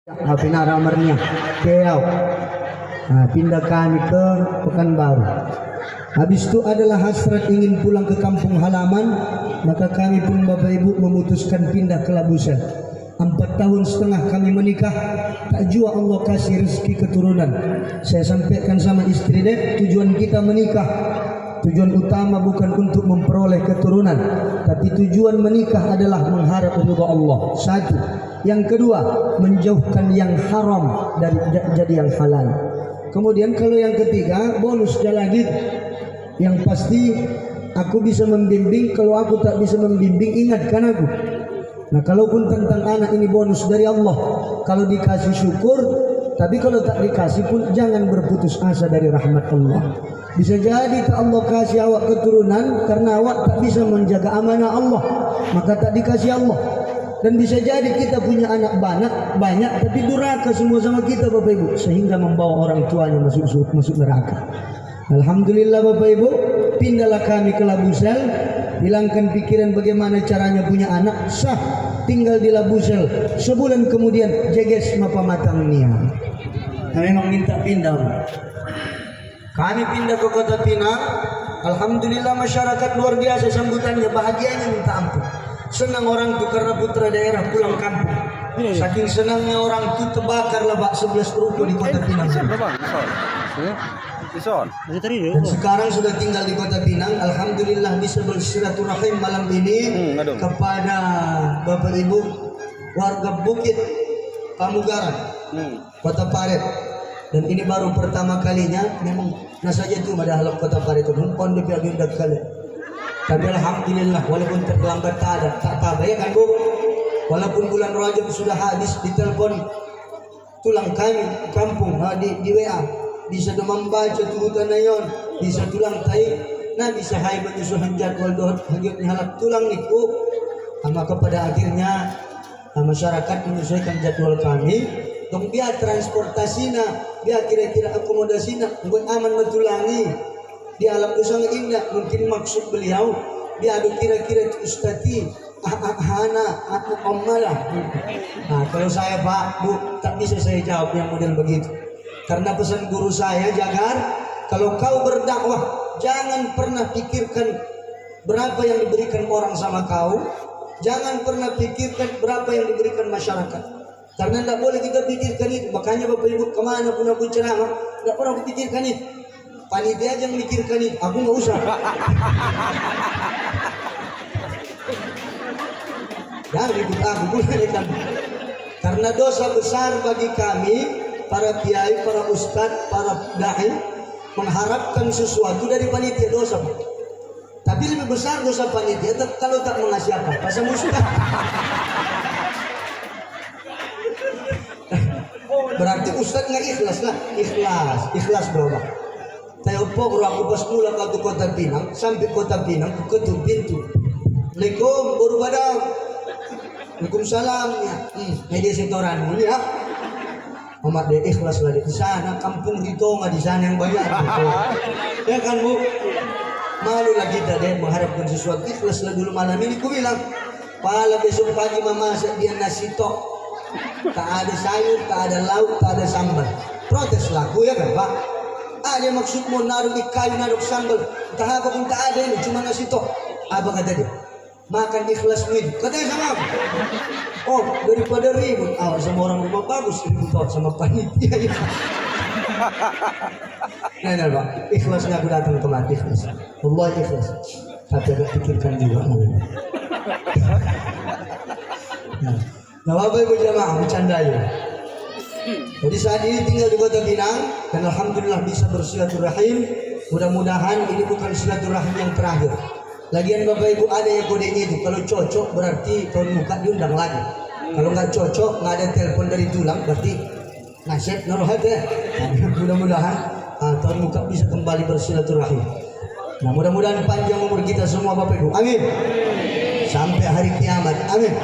Hafina ramarnya Keau. Nah, pindah kami ke Pekanbaru. Habis itu adalah hasrat ingin pulang ke kampung halaman, maka kami pun Bapak Ibu memutuskan pindah ke Labusan. 4 tahun setengah kami menikah, tak jua Allah kasih rezeki keturunan. Saya sampaikan sama istri dek, tujuan kita menikah, tujuan utama bukan untuk memperoleh keturunan, tapi tujuan menikah adalah mengharap ridha Allah. Satu. Yang kedua, menjauhkan yang haram dari jadi yang halal. Kemudian kalau yang ketiga, bonusnya lagi. Yang pasti aku bisa membimbing, kalau aku tak bisa membimbing ingatkan aku. Nah, kalaupun tentang anak ini bonus dari Allah. Kalau dikasih syukur, tapi kalau tak dikasih pun jangan berputus asa dari rahmat Allah. Bisa jadi tak Allah kasih awak keturunan karena awak tak bisa menjaga amanah Allah, maka tak dikasih Allah. Dan bisa jadi kita punya anak banyak tapi durhaka semua sama kita Bapak Ibu, sehingga membawa orang tuanya masuk neraka. Alhamdulillah Bapak Ibu, pindahlah kami ke Labusel, hilangkan pikiran bagaimana caranya punya anak, sah tinggal di Labusel. Sebulan kemudian jeges mapa matang nia. Kami memang minta pindah. Kami pindah ke Kota Pinang. Alhamdulillah masyarakat luar biasa sambutannya, bahagianya minta ampun. Senang orang itu karena putra daerah pulang kampung. Saking senangnya orang itu terbakar lah 11 ruko di Kota Pinang. Dan sekarang sudah tinggal di Kota Pinang. Alhamdulillah bisa bersilaturahim malam ini kepada Bapak Ibu warga Bukit Pamugaran, Kota Paret. Dan ini baru pertama kalinya, memang nasaja itu ada halap Kota Paret itu pondok yang agenda kali. Tapi alhamdulillah walaupun terlambat tak apa ya kan Bu. Walaupun bulan Rajab sudah habis, ditelepon tulang kami kampung di WA, bisa membaca turutan nayon, bisa tulang tai, nah bisa hai menyusun jadwal doa hajat halap tulang niku. Maka pada akhirnya masyarakat menyesuaikan jadwal kami. Dong biar transportasinya, biar kira-kira akomodasinya buat aman betulangi di alam dosa indah. Mungkin maksud beliau dia ada kira-kira ustati hana atau pemalah. Nah, kalau saya Pak Bu tak bisa saya jawab yang model begitu, karena pesan guru saya Jagar, kalau kau berdakwah jangan pernah pikirkan berapa yang diberikan orang sama kau, jangan pernah pikirkan berapa yang diberikan masyarakat, karena tidak boleh kita pikirkan itu. Makanya Bapak Ibu kemana pun aku ceramah tidak pernah aku pikirkan itu. Panitia aja yang mikirkan itu, aku nggak usah. Ya ribut aku bukan. Karena dosa besar bagi kami para kiai, para ustadz, para dai mengharapkan sesuatu dari panitia, dosa. Tapi lebih besar dosa panitia kalau tak mengasih apa-apa sama ustadz. Berarti ustadz nggak ikhlas lah, ikhlas berapa? Telepon aku pas mula ke Kota Pinang, sampai Kota Pinang ketuk pintu. Assalamualaikum Guru Badang. Waalaikumsalam ya. Media setoran ini ya. Umat dia ikhlas lah di sana, kampung itu nggak di sana yang bayar. Ya kan Bu? Malulah kita deh mengharapkan sesuatu, ikhlas lah dulu malam ini. Ku bilang, pala besok pagi memasak dia nasi tok, tak ada sayur, tak ada lauk, tak ada sambal. Protes laku ya kan Pak? Ada maksudmu naruh ikan, naruh sambal, entah apa pun tak ada, ini cuma nasi tok. Apa kata dia? Makan ikhlas duit. Katanya sama aku. Oh, daripada ribut sama orang rumah bagus, ribut sama panitia. Nah Pak, ikhlasnya aku datang kemari, ikhlas. Allah ikhlas. Tapi agak pikirkan juga. Nah, Bapak Ibu jamaah bercanda ya. Jadi saat ini tinggal di Kota Pinang dan alhamdulillah bisa bersilaturahim. Mudah-mudahan ini bukan silaturahim yang terakhir. Lagian Bapak Ibu ada yang kodenya itu, kalau cocok berarti tahun muka diundang lagi. Kalau nggak cocok, nggak ada telepon dari tulang, berarti nasib naruhat ya. Mudah-mudahan tahun muka bisa kembali bersilaturahim. Nah mudah-mudahan panjang umur kita semua Bapak Ibu, amin. Sampai hari kiamat, amin.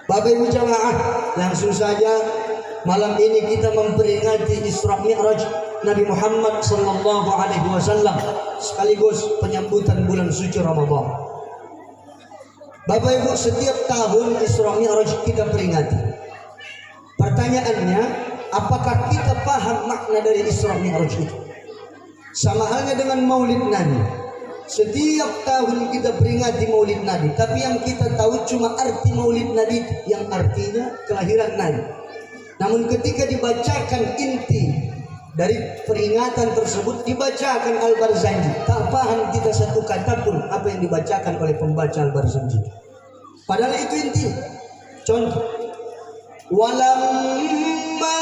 Bapak Ibu jamaah, langsung saja malam ini kita memperingati Isra Mi'raj Nabi Muhammad sallallahu alaihi wasallam sekaligus penyambutan bulan suci Ramadan. Bapak Ibu, setiap tahun Isra Mi'raj kita peringati. Pertanyaannya, apakah kita paham makna dari Isra Mi'raj itu? Sama halnya dengan Maulid Nabi. Setiap tahun kita peringati Maulid Nabi, tapi yang kita tahu cuma arti Maulid Nabi yang artinya kelahiran Nabi. Namun ketika dibacakan inti dari peringatan tersebut, dibacakan Al-Barzanji, tak paham kita satu kata pun apa yang dibacakan oleh pembaca Al-Barzanji. Padahal itu inti. Contoh, walamma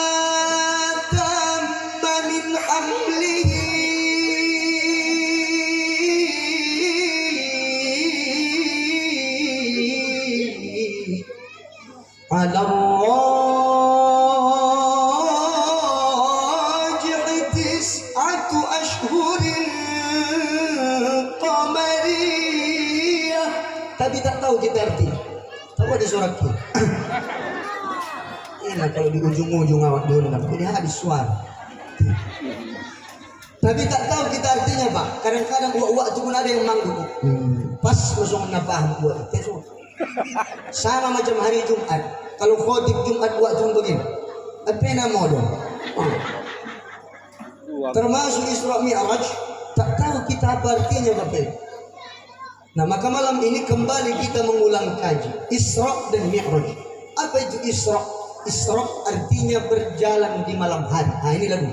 tamma min hamlihi ala raji'i tis'atu ashhurin qamariyah. Tapi tak tahu kita arti. Tahu ada surat itu. Ini kalau di ujung-ujung awak diundang, ini hadis suara. Tapi tak tahu kita artinya, Pak. Kadang-kadang uak-uak itu pun ada yang manggung. Pas langsung paham buat itu. Sama macam hari Jumat. Kalau khotib Jumat buat cuma begini. Apa nama dong? Termasuk Isra Mi'raj, tak tahu kita apa artinya, Bapak. Nah, maka malam ini kembali kita mengulang kaji Isra dan Mi'raj. Apa itu Isra? Isra artinya berjalan di malam hari. Nah, ini lagu.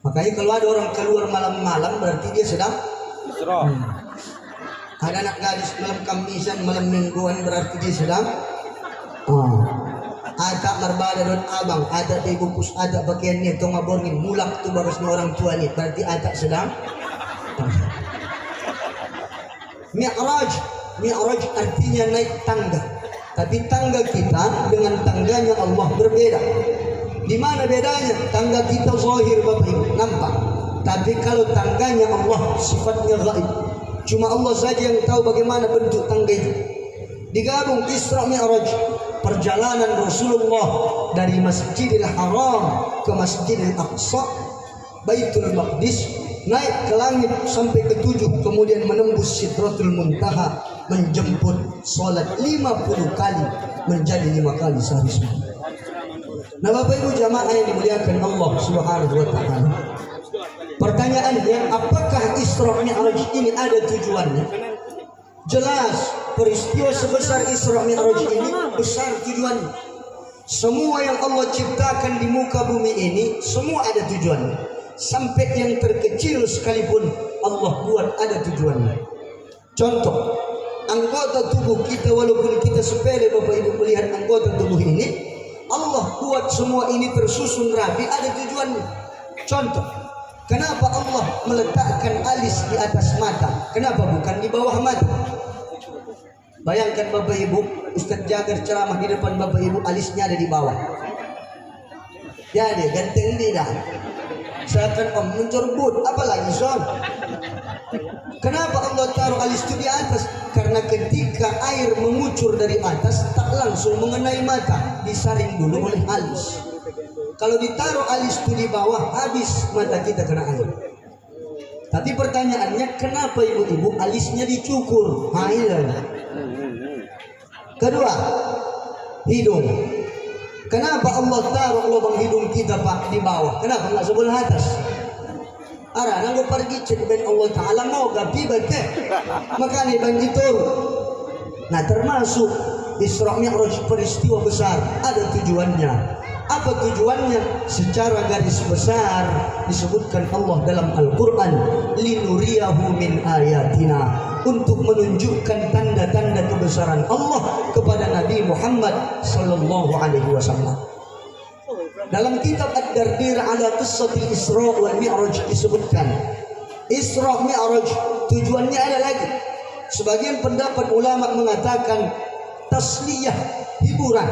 Makanya kalau ada orang keluar malam-malam berarti dia sedang Isra. Ada anak gadis malam Kamisan, malam Mingguan berarti dia sedang ada marbada dan abang, ada ibu pus, ada bagiannya tong aborngin mulak tu bagusnya orang tua ni berarti ada sedang Mi'raj. Mi'raj artinya naik tangga. Tapi tangga kita dengan tangganya Allah berbeda. Di mana bedanya? Tangga kita zahir Bapak Ibu, nampak. Tapi kalau tangganya Allah sifatnya gaib. Cuma Allah saja yang tahu bagaimana bentuk tangga itu. Digabung Isra Mi'raj, perjalanan Rasulullah dari Masjidil Haram ke Masjidil Aqsa, Baitul Maqdis, naik ke langit sampai ke 7, kemudian menembus Sidratul Muntaha, menjemput salat 50 kali menjadi 5 kali sehari semalam. Nah, Bapak Ibu jamaah yang dimuliakan Allah Subhanahu wa taala. Pertanyaannya, apakah Isra Mi'raj ini ada tujuannya? Jelas, peristiwa sebesar Isra Mi'raj ini besar tujuannya. Semua yang Allah ciptakan di muka bumi ini semua ada tujuannya. Sampai yang terkecil sekalipun Allah buat ada tujuannya. Contoh, anggota tubuh kita, walaupun kita sepele Bapak Ibu melihat anggota tubuh ini, Allah buat semua ini tersusun rapi, ada tujuannya. Contoh, kenapa Allah meletakkan alis di atas mata? Kenapa bukan di bawah mata? Bayangkan Bapak Ibu, Ustaz Jagar ceramah di depan Bapak Ibu, alisnya ada di bawah. Jadi ganteng tidak? Seakan Om mencorbut, apalagi son? Kenapa Allah taruh alis itu di atas? Karena ketika air mengucur dari atas tak langsung mengenai mata, disaring dulu oleh alis. Kalau ditaruh alis itu di bawah, habis mata kita kena air. Tapi pertanyaannya, kenapa ibu-ibu alisnya dicukur? Kedua, hidung. Kenapa Allah taruh lubang hidung kita Pak di bawah? Kenapa nggak sebelah atas? Ara nanggo pergi cek ben Allah Taala mau gapi bete. Makanya bang itu. Nah, termasuk Isra Mi'raj peristiwa besar, ada tujuannya. Apa tujuannya? Secara garis besar disebutkan Allah dalam Al-Qur'an, linuriyahu min ayatina, untuk menunjukkan tanda-tanda kebesaran Allah kepada Nabi Muhammad sallallahu alaihi wasallam. Dalam kitab Ad-Dardir ala Qissatil Isra wal Mi'raj disebutkan Isra Mi'raj tujuannya ada lagi. Sebagian pendapat ulama mengatakan tasliyah, hiburan.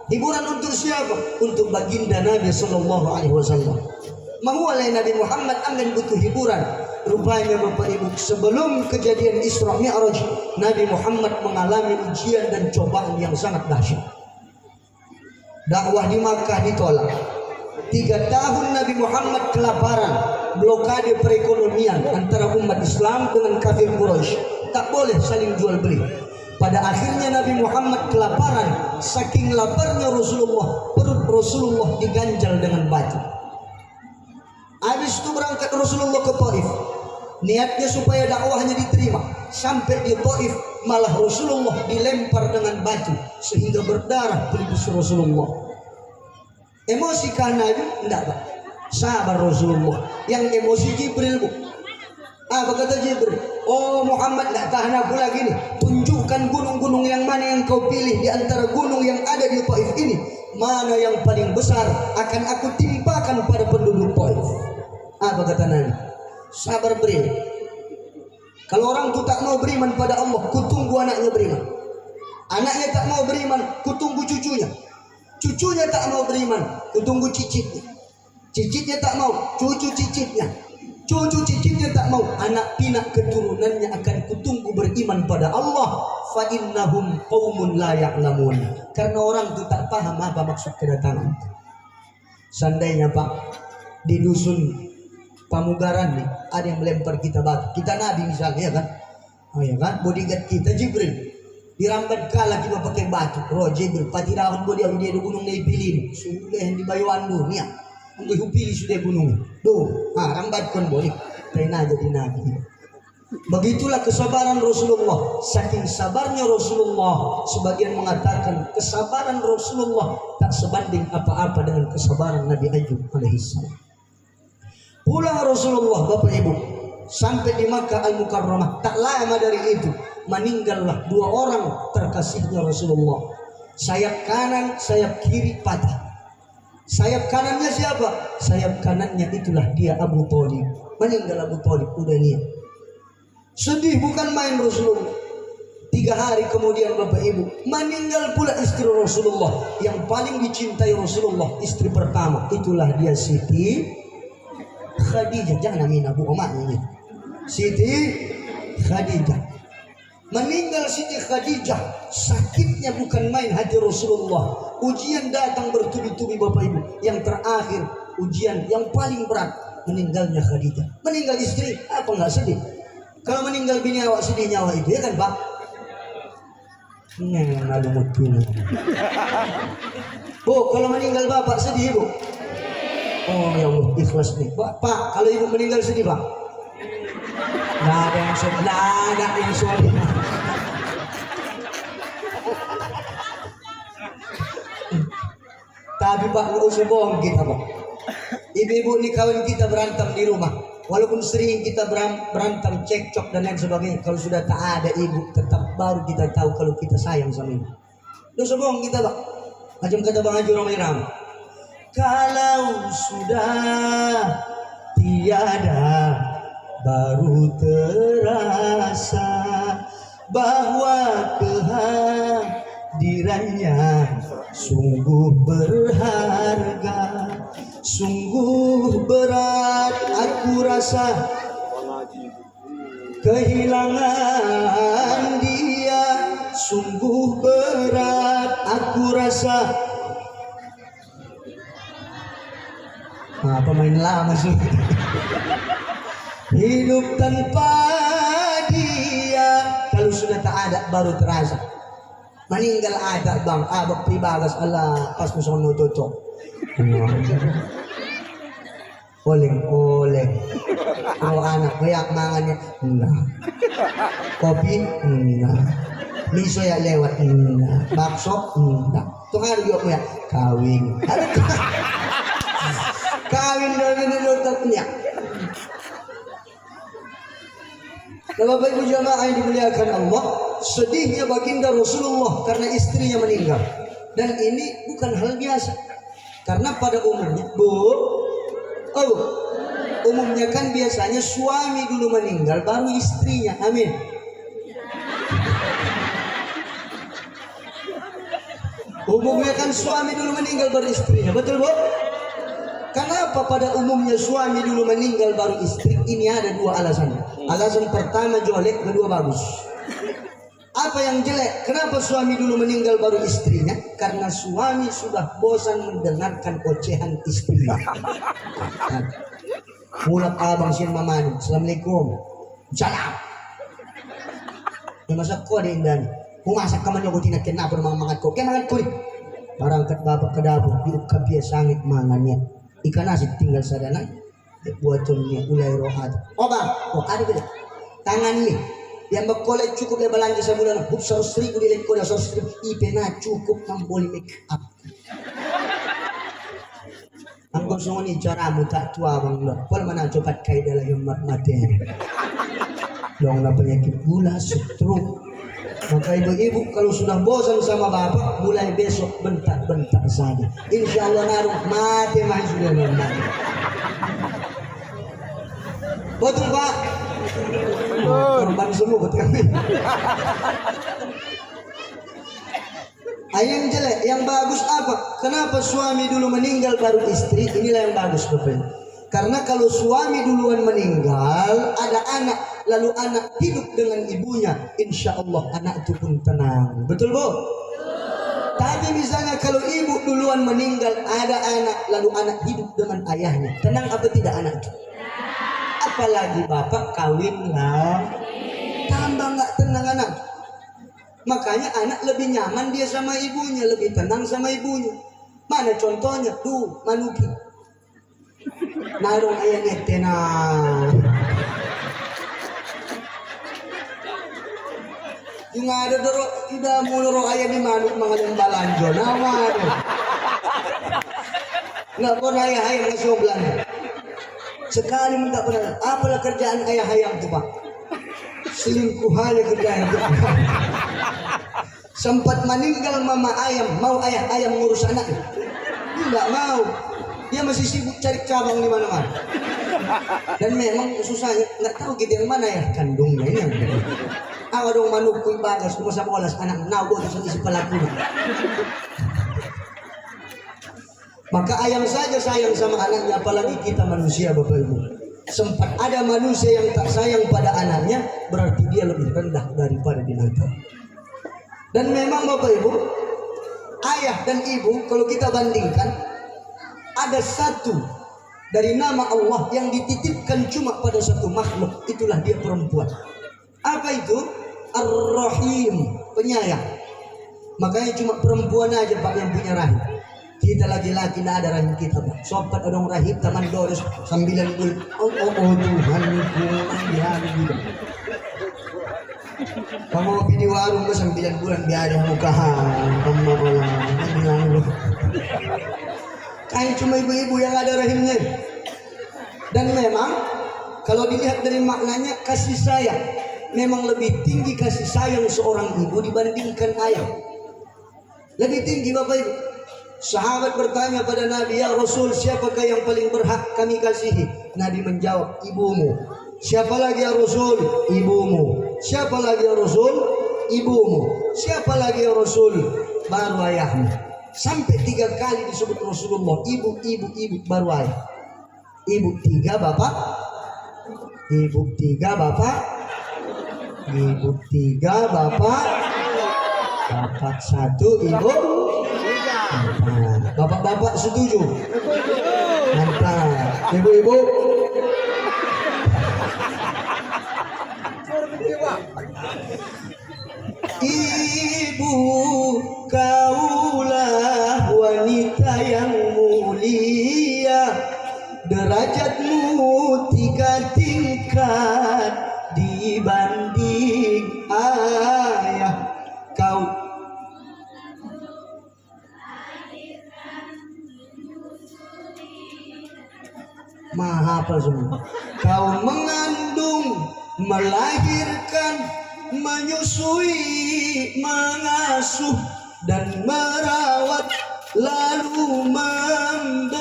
Hiburan untuk siapa? Untuk baginda Nabi sallallahu alaihi wasallam. Mahwalai Nabi Muhammad akan butuh hiburan. Rupanya Bapak Ibu, sebelum kejadian Isra Mi'raj, Nabi Muhammad mengalami ujian dan cobaan yang sangat dahsyat. Dakwah di Makkah ditolak. 3 tahun Nabi Muhammad kelaparan, blokade perekonomian antara umat Islam dengan kafir Quraisy. Tak boleh saling jual beli. Pada akhirnya Nabi Muhammad kelaparan. Saking laparnya Rasulullah, perut Rasulullah diganjal dengan batu. Habis itu berangkat Rasulullah ke Taif. Niatnya supaya dakwahnya diterima. Sampai di Taif malah Rasulullah dilempar dengan batu sehingga berdarah pelipis Rasulullah. Emosi karena itu? Enggak, Pak. Sabar Rasulullah. Yang emosi Jibril, Bu. Apa kata Jibril? Oh Muhammad, enggak tahan aku lagi nih. Tunjukkan gunung-gunung yang mana yang kau pilih di antara gunung yang ada di Taif ini. Mana yang paling besar akan aku timpakan pada penduduk Taif. Apa kata Nabi? Sabar beri. Kalau orang itu tak mau beriman pada Allah, kutunggu anaknya beriman. Anaknya tak mau beriman, kutunggu cucunya. Cucunya tak mau beriman, kutunggu cicitnya. Cicitnya tak mau, cucu cicitnya. Cucu cicitnya tak mau, anak pinak keturunannya akan kutunggu beriman pada Allah. Fa innahum qaumun la ya'lamun. Karena orang itu tak paham apa maksud kedatangan. Seandainya Pak, di dusun Pamugaran nih, ada yang melempar kita batu. Kita Nabi misalnya, ya kan? Oh ya kan? Bodyguard kita Jibril. Dirambat kala kita pakai batu. Roh Jibril, patirawan dia di gunung Naipilin. Sudah yang di Bayuan dunia. Mungkin pilih sudah gunung. Tuh, rambatkan boleh. Tena jadi Nabi. Begitulah kesabaran Rasulullah. Saking sabarnya Rasulullah, sebagian mengatakan kesabaran Rasulullah tak sebanding apa-apa dengan kesabaran Nabi Ayyub alaihissalam. Pulang Rasulullah Bapak Ibu sampai di Makkah Al-Mukarramah. Tak lama dari itu meninggallah dua orang terkasihnya Rasulullah. Sayap kanan, sayap kiri patah. Sayap kanannya siapa? Sayap kanannya itulah dia Abu Thalib. Meninggal Abu Thalib, udah niat. Sedih bukan main Rasulullah. 3 hari kemudian Bapak Ibu meninggal pula istri Rasulullah yang paling dicintai Rasulullah, istri pertama. Itulah dia Siti Khadijah. Jangan amin Abu Omar ini. Siti Khadijah. Meninggal Siti Khadijah, sakitnya bukan main hati Rasulullah. Ujian datang bertubi-tubi Bapak Ibu. Yang terakhir ujian yang paling berat, meninggalnya Khadijah. Meninggal istri, apa enggak sedih? Kalau meninggal bini awak sedih nyawa itu, ya kan Pak? Bu, kalau meninggal bapak sedih Bu? Oh ya Allah, ikhlas nih Pak. Kalau ibu meninggal sedih Pak? Nggak ada yang sedih, nggak ada yang sedih. Tapi Pak, nggak usah bohong kita Pak. Ibu-ibu nih kawan kita berantem di rumah. Walaupun sering kita berantem, cekcok dan lain sebagainya, kalau sudah tak ada ibu, tetap baru kita tahu kalau kita sayang sama ibu. Nggak usah bohong kita Pak. Macam kata Bang Haji Romairam, kalau sudah tiada, baru terasa bahwa kehadirannya sungguh berharga. Sungguh berat aku rasa kehilangan dia. Sungguh berat aku rasa. Pemain lama sih. Hidup tanpa dia. Kalau sudah tak ada baru terasa. Meninggal ada bang, abang pribagas Allah pas musuh cocok. Oleng. Kalau anak kayak mangannya, enggak. Kopi, enggak. Miso ya lewat, enggak. Bakso, enggak. Tuh kan juga punya kawin. Kawin dari nutupnya. Nah, Bapak Ibu jamaah yang dimuliakan Allah, sedihnya baginda Rasulullah karena istrinya meninggal. Dan ini bukan hal biasa. Karena pada umumnya, umumnya kan biasanya suami dulu meninggal baru istrinya. Amin. Umumnya kan suami dulu meninggal baru istrinya. Betul Bu? Kenapa pada umumnya suami dulu meninggal baru istri? Ini ada dua alasan. Alasan pertama jelek, kedua bagus. Apa yang jelek? Kenapa suami dulu meninggal baru istrinya? Karena suami sudah bosan mendengarkan ocehan istrinya. Mulak abang sin mamani. Assalamualaikum. Salam. Masa kau di Indan. Pumasak ka man yung kutinat ken na mga mangat ko. Kaya mangat ko rin. Parang kat bapak ke dapur diukap dia sangit mangannya. Ikan asin tinggal sadana. Buatonnya ulai rohat. Bang, ada beda. Tangan nih. Yang berkolek cukup dia belanja sebulan. 100.000 dia lekor 100.000. Ipena cukup membeli make up. Ang gusto ni caramu tak tua bang lo. Pol mana cepat kaidah lagi materi. Dong na penyakit gula, stroke. Maka ibu-ibu kalau sudah bosan sama bapak, mulai besok bentak-bentak saja. Insya Allah naruh mati mah sudah normal. Betul Pak? Korban semua betul kami. Yang jelek, yang bagus apa? Kenapa suami dulu meninggal baru istri? Inilah yang bagus Bapak. Karena kalau suami duluan meninggal, ada anak, lalu anak hidup dengan ibunya, insya Allah anak itu pun tenang. Betul Bu? Tapi misalnya kalau ibu duluan meninggal, ada anak, lalu anak hidup dengan ayahnya, tenang apa tidak anak itu? Apalagi bapak kawin lah, tambah nggak tenang anak. Makanya anak lebih nyaman dia sama ibunya, lebih tenang sama ibunya. Mana contohnya? Tuh, Manuki. Narong ayahnya tenang. Yung ada doro tidak mulu ayah di manuk mga balanjo nama ada. Nggak pernah ayah ngasih belanja. Sekali minta pernah. Apalah kerjaan ayah ayam tuh Pak? Selingkuhannya kerjaan itu. Sempat meninggal mama ayam, mau ayah ayam ngurus anak. Nggak mau. Dia masih sibuk cari cabang di mana-mana. Dan memang susahnya nggak tahu gitu yang mana ya kandungnya ini yang benar. Awa dong manuk kuy bagas kumasa bolas anak nago itu isi pelakunya. Maka ayam saja sayang sama anaknya, apalagi kita manusia Bapak Ibu. Sempat ada manusia yang tak sayang pada anaknya, berarti dia lebih rendah daripada binatang. Dan memang Bapak Ibu, ayah dan ibu kalau kita bandingkan, ada satu dari nama Allah yang dititipkan cuma pada satu makhluk, itulah dia perempuan. Apa itu? Ar-Rahim, penyayang. Makanya cuma perempuan aja Pak yang punya rahim. Kita laki-laki tidak ada rahim kita Pak. Sobat odong rahim taman doros 9 bulan. Oh Tuhanku, hari juga. Kamu di warung ke 9 bulan biar mukahan. Kamu kayak cuma ibu-ibu yang ada rahimnya. Dan memang kalau dilihat dari maknanya, kasih sayang memang lebih tinggi kasih sayang seorang ibu dibandingkan ayah. Lebih tinggi Bapak Ibu. Sahabat bertanya pada Nabi, ya Rasul, siapakah yang paling berhak kami kasihi? Nabi menjawab, ibumu. Siapa lagi ya Rasul? Ibumu. Siapa lagi ya Rasul? Ibumu. Siapa lagi ya Rasul? Baru ayahmu. Sampai 3 kali disebut Rasulullah, ibu, baru ayah. Ibu 3 bapak, ibu 3 bapak, ibu 3 bapak, bapak 1 ibu. Bapak-bapak setuju? Mantap. Ibu-ibu. Ibu kaulah wanita yang mulia, derajatmu 3 tingkat dibanding ayah. Kau maha apa semua. Kau mengandung, melahirkan, menyusui, mengasuh dan merawat, lalu membesarkan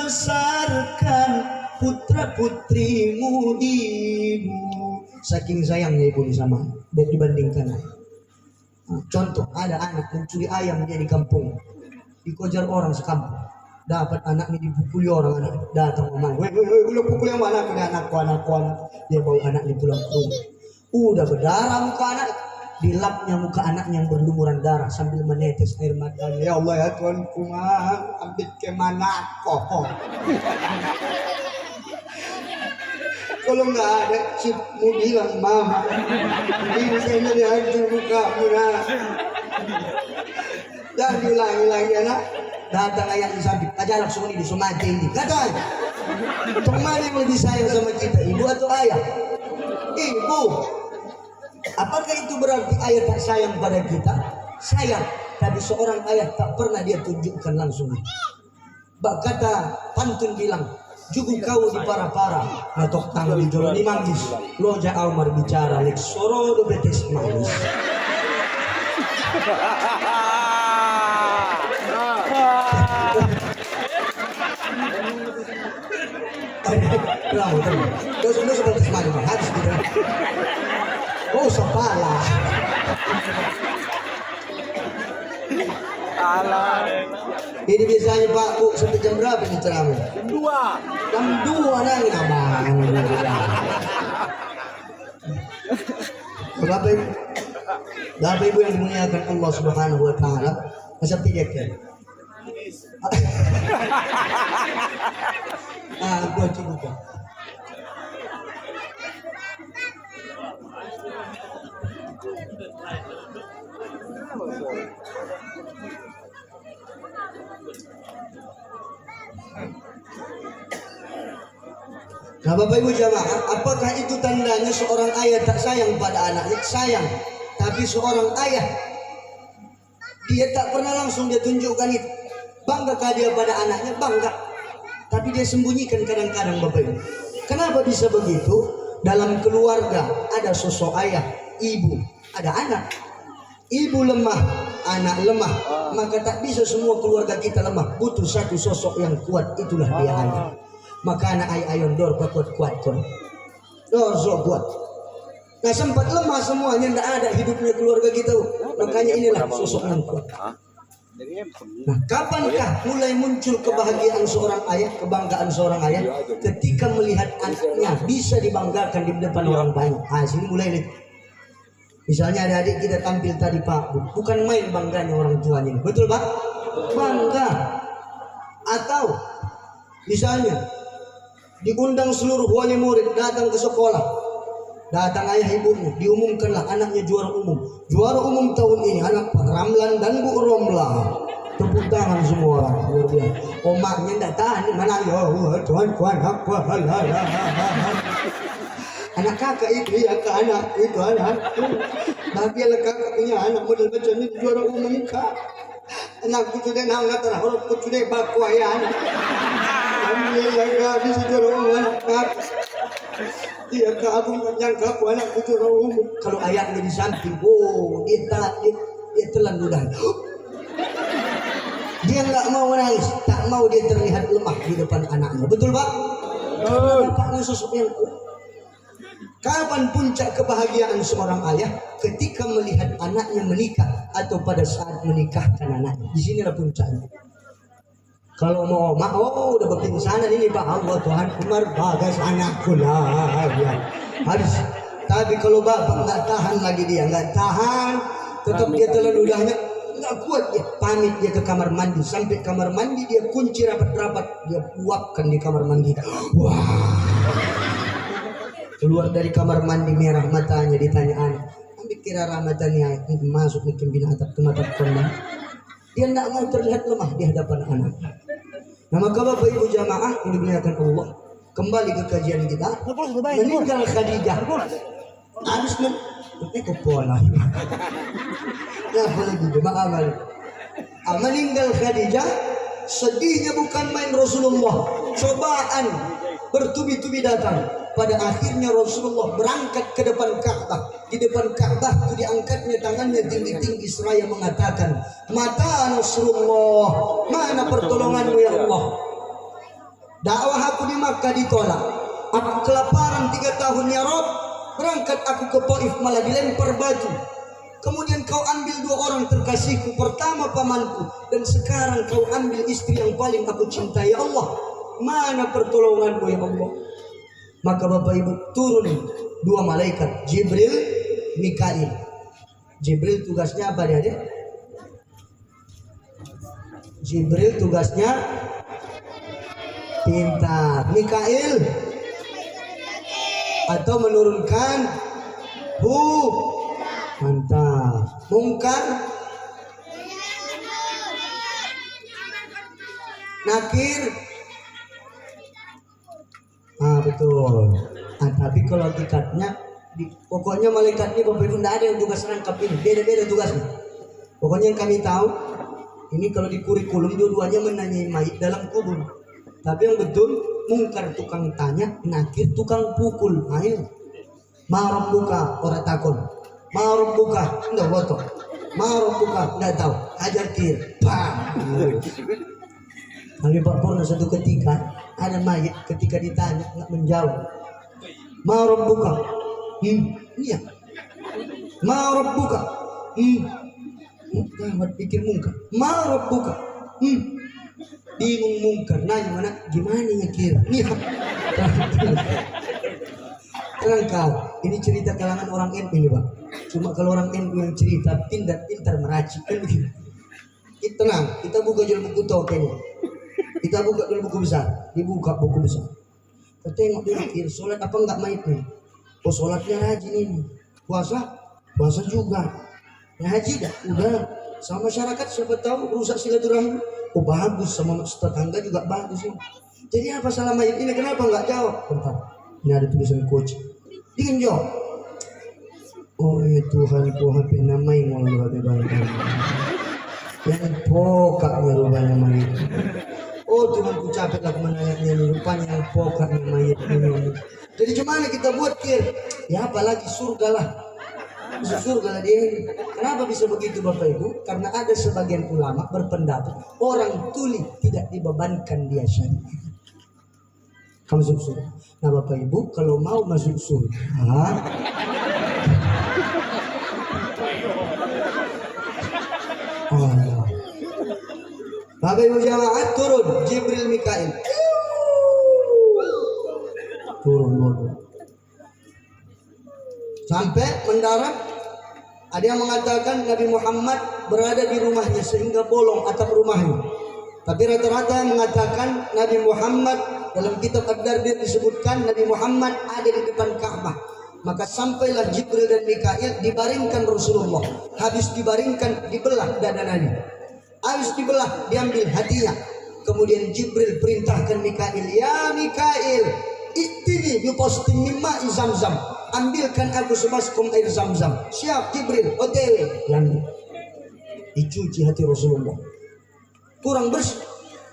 putra-putrimu ibu. Saking sayangnya ibu sama dan dibandingkan. Contoh, ada anak mencuri ayam dia di kampung, dikejar orang sekampung, dapat anaknya dipukuli orang, anak datang ngomong, weh, lu pukul yang mana? Anakku. Dia bawa anaknya pulang ke rumah, udah berdarah muka anak, dilapnya muka anaknya yang berlumuran darah sambil menetes air matanya. Ya Allah ya Tuhanku, ambil kemana kok? Kalau nggak ada, mau bilang mama, ini saya lihat muka. Dan diulangi lagi anak. Datang ayah di samping, aja langsung ini disumati ini. Kata, mana yang lebih sayang sama kita, ibu atau ayah? Ibu. Apakah itu berarti ayah tak sayang pada kita? Sayang, tapi seorang ayah tak pernah dia tunjukkan langsung. Bak kata pantun bilang, jugu kau di para-para, natok tangan di jolo ni manggis, loja Aumar bicara, lek soro do betes manis. Terus seperti mana harus gitu. Oh sepala. Salah. Ini biasanya Pak Bu sampai jam berapa nih ceramah? Jam 2. Jam 2 nanti abang. Bapak Ibu, Bapak Ibu yang dimuliakan Allah Subhanahu Wa Taala, masa tidak kan? Gua coba. Nah Bapak Ibu jamaah, apakah itu tandanya seorang ayah tak sayang pada anaknya? Sayang, tapi seorang ayah dia tak pernah langsung dia tunjukkan itu. Banggakah dia pada anaknya? Bangga. Tapi dia sembunyikan kadang-kadang Bapak Ibu. Kenapa bisa begitu? Dalam keluarga ada sosok ayah, ibu, ada anak. Ibu lemah, anak lemah, maka tak bisa semua keluarga kita lemah. Butuh satu sosok yang kuat, itulah dia ayah. Maka anak ayah ayon dor kuat kon. Dor so kuat. Nah sempat lemah semuanya, tidak ada hidupnya keluarga kita. Makanya inilah sosok yang kuat. Nah, kapankah mulai muncul kebahagiaan seorang ayah, kebanggaan seorang ayah ketika melihat anaknya bisa dibanggakan di depan orang banyak. Sini mulai nih. Misalnya adik-adik kita tampil tadi Pak, bukan main bangganya orang tuanya, betul Pak? Bangga. Atau misalnya diundang seluruh wali murid datang ke sekolah, datang ayah ibunya, diumumkanlah anaknya juara umum. Juara umum tahun ini anak Pak Ramlan dan Bu Romla. Tepuk tangan semua orang. Luar biasa. Omaknya tidak tahan, mana ya Tuhan aku anak kakak itu ya ke anak itu anak. Bahagialah kakak punya anak model macam ini juara umum kak. Anak itu dia nak tanah orang itu dia baku ayah anak. Alhamdulillah kak bisa juara umum anak kakak. Dia kak aku yang kakak anak itu juara umum. Kalau ayahnya di samping, oh dia telan ludah. Dia nggak mau menangis, tak mau dia terlihat lemah di depan anaknya. Betul Pak? Bapaknya sosok yang kuat. Kapan puncak kebahagiaan seorang ayah? Ketika melihat anaknya menikah atau pada saat menikahkan anaknya. Di sinilah puncaknya. Kalau mau udah bikin sana ini Pak Allah Tuhan Umar bagas anakku lah ya. Harus. Tapi kalau bapak nggak tahan lagi dia nggak tahan, tetap dia telan ludahnya nggak kuat dia. Pamit dia ke kamar mandi, sampai kamar mandi dia kunci rapat-rapat, dia uapkan di kamar mandi. Wah. Keluar dari kamar mandi merah matanya, ditanya anak, ambil kira rahmatannya masuk mungkin binatang ke mata korban. Dia tidak mau terlihat lemah di hadapan anak. Nah maka Bapak Ibu jamaah yang dimuliakan Allah, kembali ke kajian kita. Meninggal Khadijah habis pola. Ya boleh gitu, maaf. Meninggal Khadijah, sedihnya bukan main Rasulullah. Cobaan bertubi-tubi datang. Pada akhirnya Rasulullah berangkat ke depan Ka'bah. Di depan Ka'bah itu diangkatnya tangannya tinggi-tinggi seraya mengatakan, "Mata Nasrullah, mana pertolonganmu ya Allah?" Dakwah aku di Makkah ditolak. Aku kelaparan 3 tahun ya Rabb. Berangkat aku ke Taif malah dilempar batu. Kemudian kau ambil 2 orang terkasihku, pertama pamanku, dan sekarang kau ambil istri yang paling aku cintai ya Allah. Mana pertolonganmu ya Allah? Maka Bapak Ibu turun 2 malaikat, Jibril, Mikail. Jibril tugasnya apa dia? Jibril tugasnya pintar. Mikail atau menurunkan mantap. Mungkar nakir. Betul. Tapi kalau hakikatnya pokoknya malaikat ini Bapak Ibu tidak ada yang tugas rangkap ini, beda-beda tugasnya. Pokoknya yang kami tahu ini kalau di kurikulum dua-duanya menanyai mayit dalam kubur. Tapi yang betul mungkar tukang tanya, nakir tukang pukul. Ayo, marah buka orang takut, marah buka enggak botok, marah buka enggak tahu, ajar kir, bang. Kami pernah satu ketika ada mayit ketika ditanya nggak menjawab. Marah buka, iya, marah buka, pikir mungkar, marah buka, bingung mungkar, nanya mana gimana ya kira lihat. Tenang kau, ini cerita kalangan orang NU ini Pak. Cuma kalau orang NU yang cerita pintar meracik kan begitu. Tenang, kita buka jual buku tokennya, kita buka dulu buku besar, dibuka buku besar. Kita tengok dulu kira sholat apa enggak mayitnya. Oh sholatnya rajin ini, puasa juga, nah, haji dah, udah sama masyarakat siapa tahu rusak silaturahmi. Oh bagus, sama tetangga juga bagus ini. Jadi apa salah mayit ini? Kenapa nggak jawab? Bentar, ini ada tulisan coach. Ingin jawab. Oh ya Tuhan, HP namai mau lebih baik. Yang pokaknya rupanya mayit. Oh Tuhan ku capek lah menanyanya rupanya yang pokaknya mayit ini. Jadi gimana kita buat kir? Ya apalagi surga lah. Surga lah dia. Kenapa bisa begitu Bapak Ibu? Karena ada sebagian ulama berpendapat orang tuli tidak dibebankan dia syariat. Kamu masuk surga. Nah Bapak Ibu kalau mau masuk surga, Bapak Ibu jamaah turun Jibril Mikail. Turun. Sampai mendarat, ada yang mengatakan Nabi Muhammad berada di rumahnya sehingga bolong atap rumahnya. Tapi rata-rata mengatakan Nabi Muhammad dalam kitab Ad-Dardir disebutkan Nabi Muhammad ada di depan Ka'bah. Maka sampailah Jibril dan Mikail dibaringkan Rasulullah. Habis dibaringkan dibelah dada Nabi. Habis dibelah diambil hatinya. Kemudian Jibril perintahkan Mikail, ya Mikail, itini bipostin mimma Zamzam. Ambilkan aku sebaskom air Zamzam. Siap Jibril, OTW. Yang dicuci hati Rasulullah. Kurang bersih.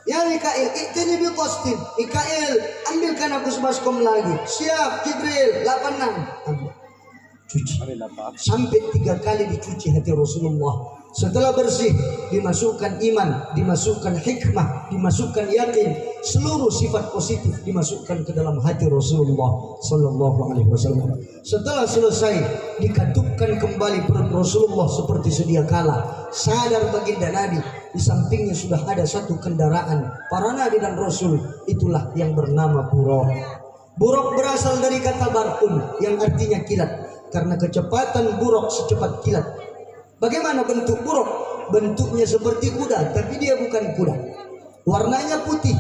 Ya Mikail, itini bipostin. Mikail, ambilkan aku sebaskom lagi. Siap Jibril, 86. Ambil. Cuci. Sampai 3 kali dicuci hati Rasulullah. Setelah bersih, dimasukkan iman, dimasukkan hikmah, dimasukkan yakin, seluruh sifat positif dimasukkan ke dalam hati Rasulullah Sallallahu Alaihi Wasallam. Setelah selesai, dikatupkan kembali perut Rasulullah seperti sedia kala. Sadar baginda Nabi, di sampingnya sudah ada satu kendaraan para Nabi dan Rasul. Itulah yang bernama Buraq. Buraq berasal dari kata barqun yang artinya kilat, karena kecepatan Buraq secepat kilat. Bagaimana bentuk buraq? Bentuknya seperti kuda, tapi dia bukan kuda. Warnanya putih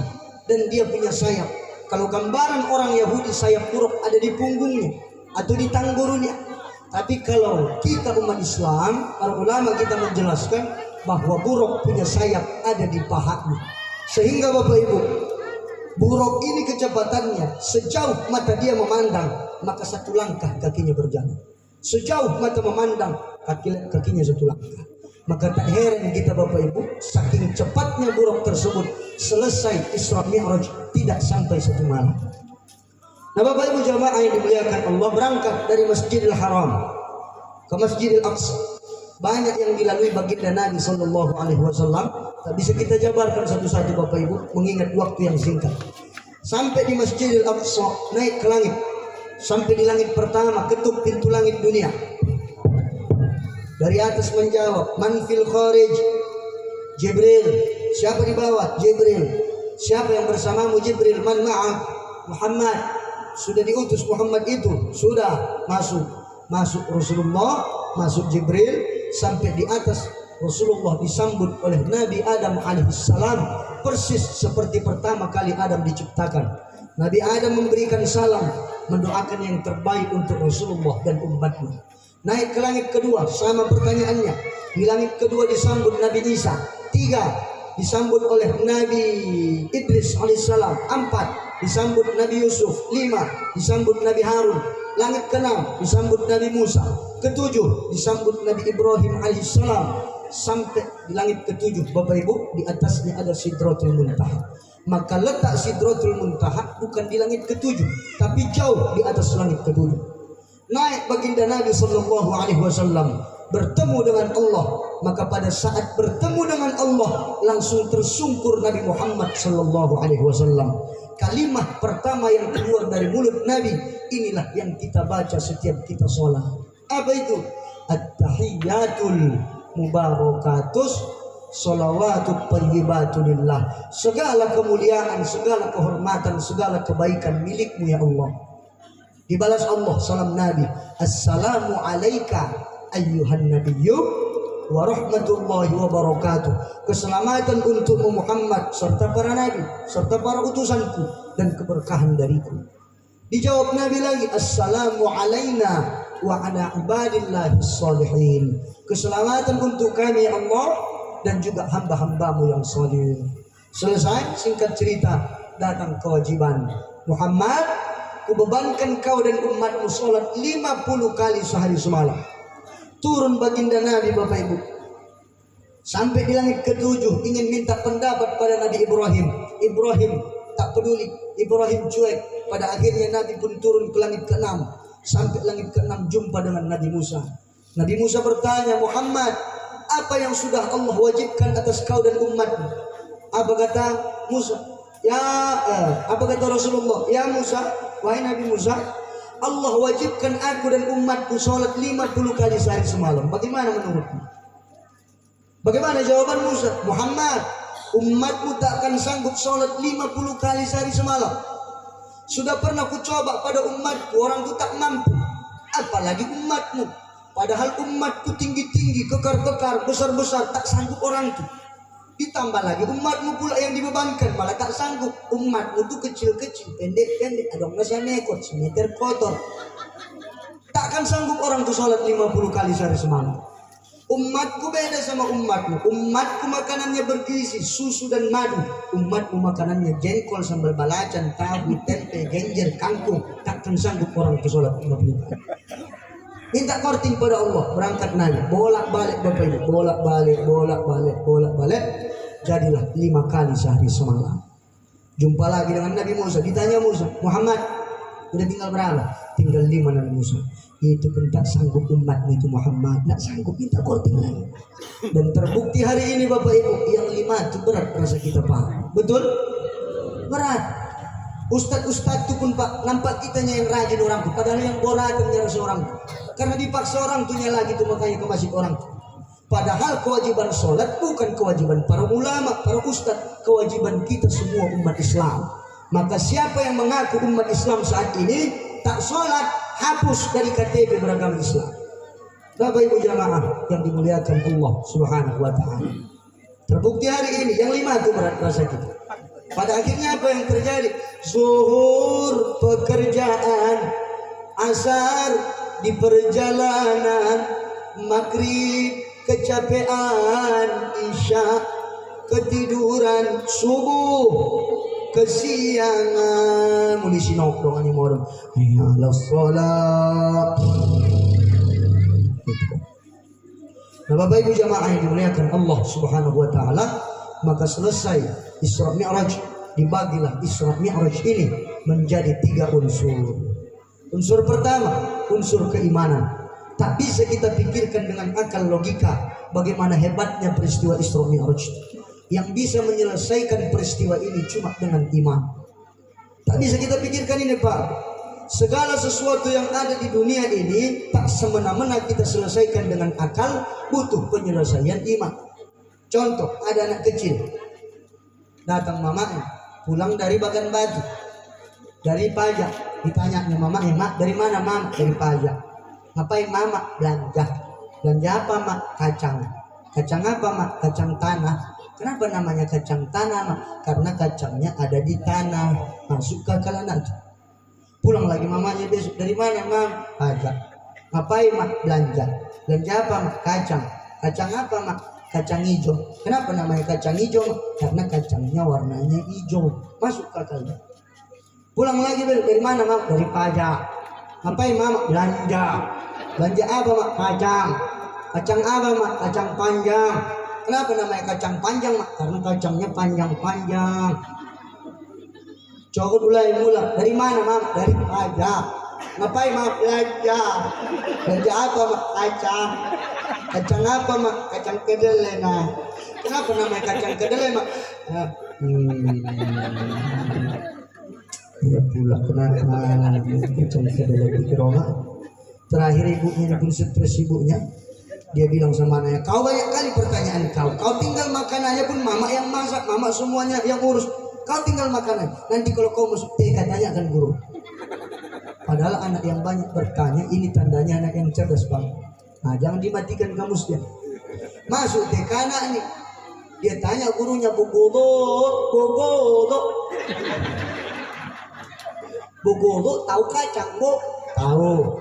dan dia punya sayap. Kalau gambaran orang Yahudi, sayap buraq ada di punggungnya atau di tanggurnya. Tapi kalau kita umat Islam, para ulama kita menjelaskan bahwa buraq punya sayap ada di pahanya. Sehingga Bapak Ibu, buraq ini kecepatannya sejauh mata dia memandang, maka 1 langkah kakinya berjalan. Sejauh mata memandang, kakinya 1 langkah. Maka tak heran kita Bapak Ibu, saking cepatnya buraq tersebut, selesai Isra Mi'raj tidak sampai 1 malam. Nah Bapak Ibu jamaah yang dimuliakan Allah, berangkat dari Masjidil Haram ke Masjidil Aqsa. Banyak yang dilalui baginda Nabi Sallallahu Alaihi Wasallam. Tak bisa kita jabarkan satu-satu Bapak Ibu, mengingat waktu yang singkat. Sampai di Masjidil Aqsa, naik ke langit. Sampai di langit pertama, ketuk pintu langit dunia. Dari atas menjawab, man fil kharij? Jibril. Siapa di bawah? Jibril. Siapa yang bersamamu? Jibril. Man ma'ak? Muhammad. Sudah diutus Muhammad itu. Sudah masuk Rasulullah, masuk Jibril, sampai di atas Rasulullah disambut oleh Nabi Adam alaihissalam persis seperti pertama kali Adam diciptakan. Nabi Adam memberikan salam, mendoakan yang terbaik untuk Rasulullah dan umatnya. Naik ke langit kedua, sama pertanyaannya. Di langit kedua disambut Nabi Isa. 3, disambut oleh Nabi Idris alaihissalam. 4 disambut Nabi Yusuf. 5 disambut Nabi Harun. Langit ke-6 disambut Nabi Musa. Ke-7 disambut Nabi Ibrahim alaihissalam. Sampai di langit ke-7 Bapak Ibu, di atasnya ada Sidratul Muntaha. Maka letak Sidratul Muntaha bukan di langit ke-7, tapi jauh di atas langit ke-7. Naik baginda Nabi sallallahu alaihi wasallam bertemu dengan Allah. Maka pada saat bertemu dengan Allah langsung tersungkur Nabi Muhammad sallallahu alaihi wasallam. Kalimat pertama yang keluar dari mulut Nabi, inilah yang kita baca setiap kita sholat. Apa itu? At-tahiyyatul mubarakatus sholawatut thayyibatulillah. Segala kemuliaan, segala kehormatan, segala kebaikan milikmu ya Allah. Dibalas Allah salam Nabi, assalamu alaika ayyuhan nabiyyu wa rahmatullahi wa barakatuh. Keselamatan untukmu Muhammad serta para nabi serta para utusanku dan keberkahan dariku. Dijawab Nabi lagi, assalamu alaina wa ala ibadillahi sholihin. Keselamatan untuk kami Allah dan juga hamba-hambamu yang saleh. Selesai, singkat cerita, datang kewajiban. Muhammad, kubebankan kau dan umatmu sholat 50 kali sehari semalam. Turun baginda Nabi Bapak Ibu. Sampai di langit ke-7 ingin minta pendapat pada Nabi Ibrahim. Ibrahim tak peduli, Ibrahim cuek. Pada akhirnya Nabi pun turun ke langit ke-6. Sampai langit ke-6 jumpa dengan Nabi Musa. Nabi Musa bertanya, Muhammad, apa yang sudah Allah wajibkan atas kau dan umatmu? Apa kata Musa? Apa kata Rasulullah? Ya Musa, wahai Nabi Musa, Allah wajibkan aku dan umatku sholat 50 kali sehari semalam. Bagaimana menurutmu? Bagaimana jawaban Musa? Muhammad, umatmu tak akan sanggup sholat 50 kali sehari semalam. Sudah pernah ku coba pada umatku, orang itu tak mampu. Apalagi umatmu. Padahal umatku tinggi-tinggi, kekar-kekar, besar-besar, tak sanggup orang itu. Ditambah lagi umatmu pula yang dibebankan, malah tak sanggup. Umatmu itu kecil-kecil, pendek-pendek, ada masih nekot, semeter kotor. Tak akan sanggup orang itu sholat 50 kali sehari semalam. Umatku beda sama umatmu. Umatku makanannya bergizi, susu dan madu. Umatmu makanannya jengkol, sambal balacan, tahu, tempe, genjer, kangkung. Tak akan sanggup orang itu sholat 50 kali. Minta korting pada Allah, berangkat Nabi, bolak-balik Bapak Ibu, bolak-balik. Jadilah 5 kali sehari semalam. Jumpa lagi dengan Nabi Musa, ditanya Musa, Muhammad, udah tinggal berapa? Tinggal 5 Nabi Musa. Itu pun tak sanggup umatmu itu Muhammad, tak sanggup, minta korting lagi. Dan terbukti hari ini Bapak Ibu, yang 5 itu berat rasa kita paham. Betul? Berat. Ustadz itu pun Pak, nampak kitanya yang rajin orang tuh, padahal yang boratannya seorang tuh. Karena dipaksa orang tuhnya lagi tuh, makanya ke masjid orang tuh. Padahal kewajiban sholat bukan kewajiban para ulama, para ustadz, kewajiban kita semua umat Islam. Maka siapa yang mengaku umat Islam saat ini tak sholat, hapus dari KTP beragama Islam. Bapak Ibu jamaah yang dimuliakan Allah Subhanahu wa ta'ala. Terbukti hari ini yang 5 itu berat rasa kita. Pada akhirnya apa yang terjadi? Zuhur pekerjaan, asar di perjalanan, maghrib kecapean, isya ketiduran, subuh kesiangan. Muli sinok dong ani modem. Ya Allah salat. Nah Bapak Ibu jamaah yang dimuliakan Allah Subhanahu wa ta'ala, maka selesai Isra Mi'raj, dibagilah Isra Mi'raj ini menjadi 3 unsur. Unsur pertama, unsur keimanan. Tak bisa kita pikirkan dengan akal logika bagaimana hebatnya peristiwa Isra Mi'raj. Yang bisa menyelesaikan peristiwa ini cuma dengan iman. Tak bisa kita pikirkan ini Pak. Segala sesuatu yang ada di dunia ini tak semena-mena kita selesaikan dengan akal, butuh penyelesaian iman. Contoh, ada anak kecil datang mamanya pulang dari Bagan Baju, dari pajak. Ditanya mamanya, mak dari mana? Mam, dari pajak. Ngapain mama? Belanja. Belanja apa mak? Kacang. Kacang apa mak? Kacang tanah. Kenapa namanya kacang tanah mak? Karena kacangnya ada di tanah. Masuk ke akal anak. Pulang lagi mamanya besok, dari mana mam? Pajak. Ngapain mak? Belanja. Belanja apa mak? Kacang. Kacang apa mak? kacang hijau. Kenapa namanya kacang hijau? Karena kacangnya warnanya hijau. Masuk akalnya. Pulang lagi dari mana, Mak? Dari pajak. Ngapain, Mak? Belanja. Belanja apa, Mak? Kacang. Kacang apa, Mak? Kacang panjang. Kenapa namanya kacang panjang, Mak? Karena kacangnya panjang-panjang. Coba mulai. Dari mana, Mak? Dari pajak. Ngapain, Mak? Belanja. Belanja apa, Mak? Kacang. Kacang apa, Mak? Kacang kedelai. Nah, kenapa namanya kacang kedelai, Mak? Ya pula kenapa kacang kedelai pikir orang. Terakhir ibunya pun stres ibunya. Dia bilang sama anaknya, kau banyak kali pertanyaan kau tinggal makanannya pun mama yang masak, mama semuanya yang urus. Kau tinggal makanan. Nanti kalau kau masuk TK tanyakan guru. Padahal anak yang banyak bertanya, ini tandanya anak yang cerdas, Bang. Nah, jangan dimatikan kamusnya. Masuk TK anak nih. Dia tanya gurunya, Bu Guru, tahu kacang, Bu? Tahu.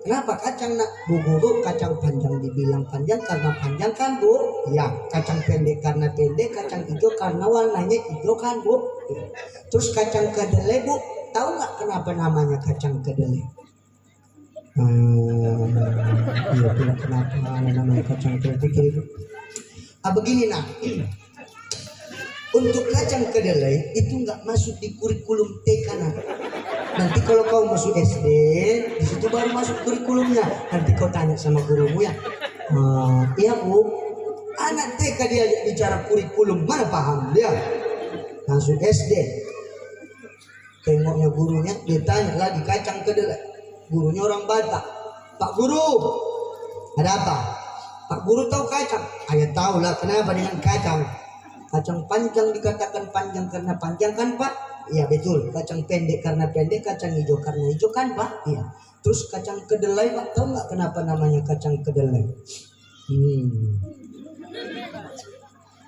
Kenapa kacang, Nak? Bu Guru, kacang panjang dibilang panjang karena panjang kan, Bu? Ya. Kacang pendek karena pendek, kacang hijau karena warnanya hijau kan, Bu? Ya. Terus kacang kedelai, Bu, tahu nggak kenapa namanya kacang kedelai? Iya, tidak kenapa namanya kacang kedelai itu. Begini, Nak. Untuk kacang kedelai itu nggak masuk di kurikulum TK, Nak. Nanti kalau kau masuk SD, di situ baru masuk kurikulumnya. Nanti kau tanya sama gurumu ya. Iya, Bu. Anak TK dia bicara kurikulum, mana paham dia? Masuk SD. Tengoknya gurunya, dia tanya lagi kacang kedelai. Gurunya orang Batak. Pak Guru, ada apa? Pak Guru tahu kacang? Ayah tahu lah, kenapa dengan kacang? Kacang panjang dikatakan panjang karena panjang kan, Pak? Iya betul. Kacang pendek karena pendek, kacang hijau karena hijau kan, Pak? Iya. Terus kacang kedelai, Pak, tahu nggak kenapa namanya kacang kedelai?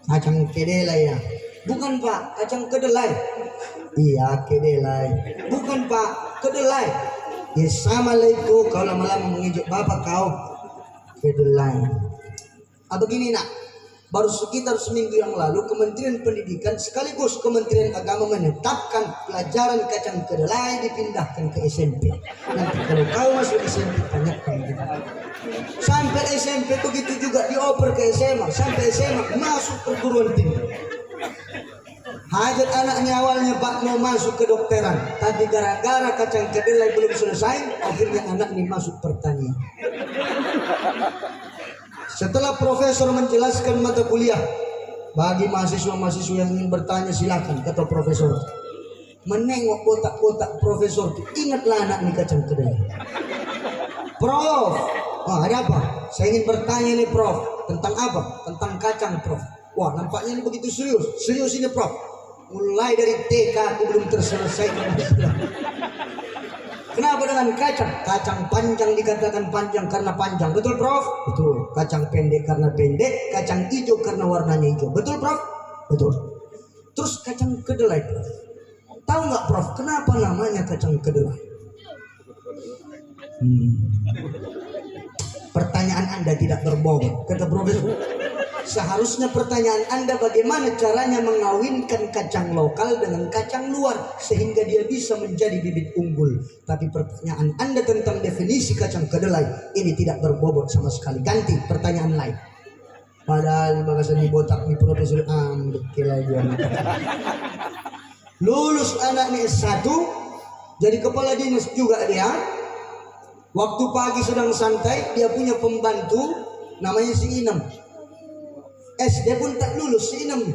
Kacang kedelai ya? Bukan, Pak, kacang kedelai. Iya, kedelai. Bukan, Pak, kedelai. Ya sama lah itu. Kalau lama-lama mengijuk bapak kau kedelai. Begini, Nak. Baru sekitar seminggu yang lalu Kementerian Pendidikan sekaligus Kementerian Agama menetapkan pelajaran kacang kedelai dipindahkan ke SMP. Nanti kalau kau masuk SMP tanyakan gitu. Sampai SMP begitu juga dioper ke SMA. Sampai SMA masuk perguruan tinggi. Hajat anaknya awalnya Pak mau masuk ke dokteran, tapi gara-gara kacang kedelai belum selesai, akhirnya anak ini masuk pertanian. Setelah profesor menjelaskan mata kuliah, bagi mahasiswa-mahasiswa yang ingin bertanya silakan, kata profesor. Menengok kotak-kotak profesor itu, ingatlah anak ini kacang kedelai. Prof, ada apa? Saya ingin bertanya nih, Prof. Tentang apa? Tentang kacang, Prof. Wah, nampaknya ini begitu serius. Serius ini, Prof. Mulai dari TK aku belum terselesaikan. Kenapa dengan kacang? Kacang panjang dikatakan panjang karena panjang. Betul, Prof? Betul. Kacang pendek karena pendek, kacang hijau karena warnanya hijau. Betul, Prof? Betul. Terus kacang kedelai, Prof. Tahu nggak, Prof, kenapa namanya kacang kedelai? Pertanyaan Anda tidak berbobot, kata profesor. Seharusnya pertanyaan Anda bagaimana caranya mengawinkan kacang lokal dengan kacang luar sehingga dia bisa menjadi bibit unggul. Tapi pertanyaan Anda tentang definisi kacang kedelai ini tidak berbobot sama sekali. Ganti pertanyaan lain. Padahal bagasan di botak di profesor lulus anaknya S1 jadi kepala dinas juga dia. Waktu pagi sedang santai dia punya pembantu namanya si Inem. SD pun tak lulus si Inem.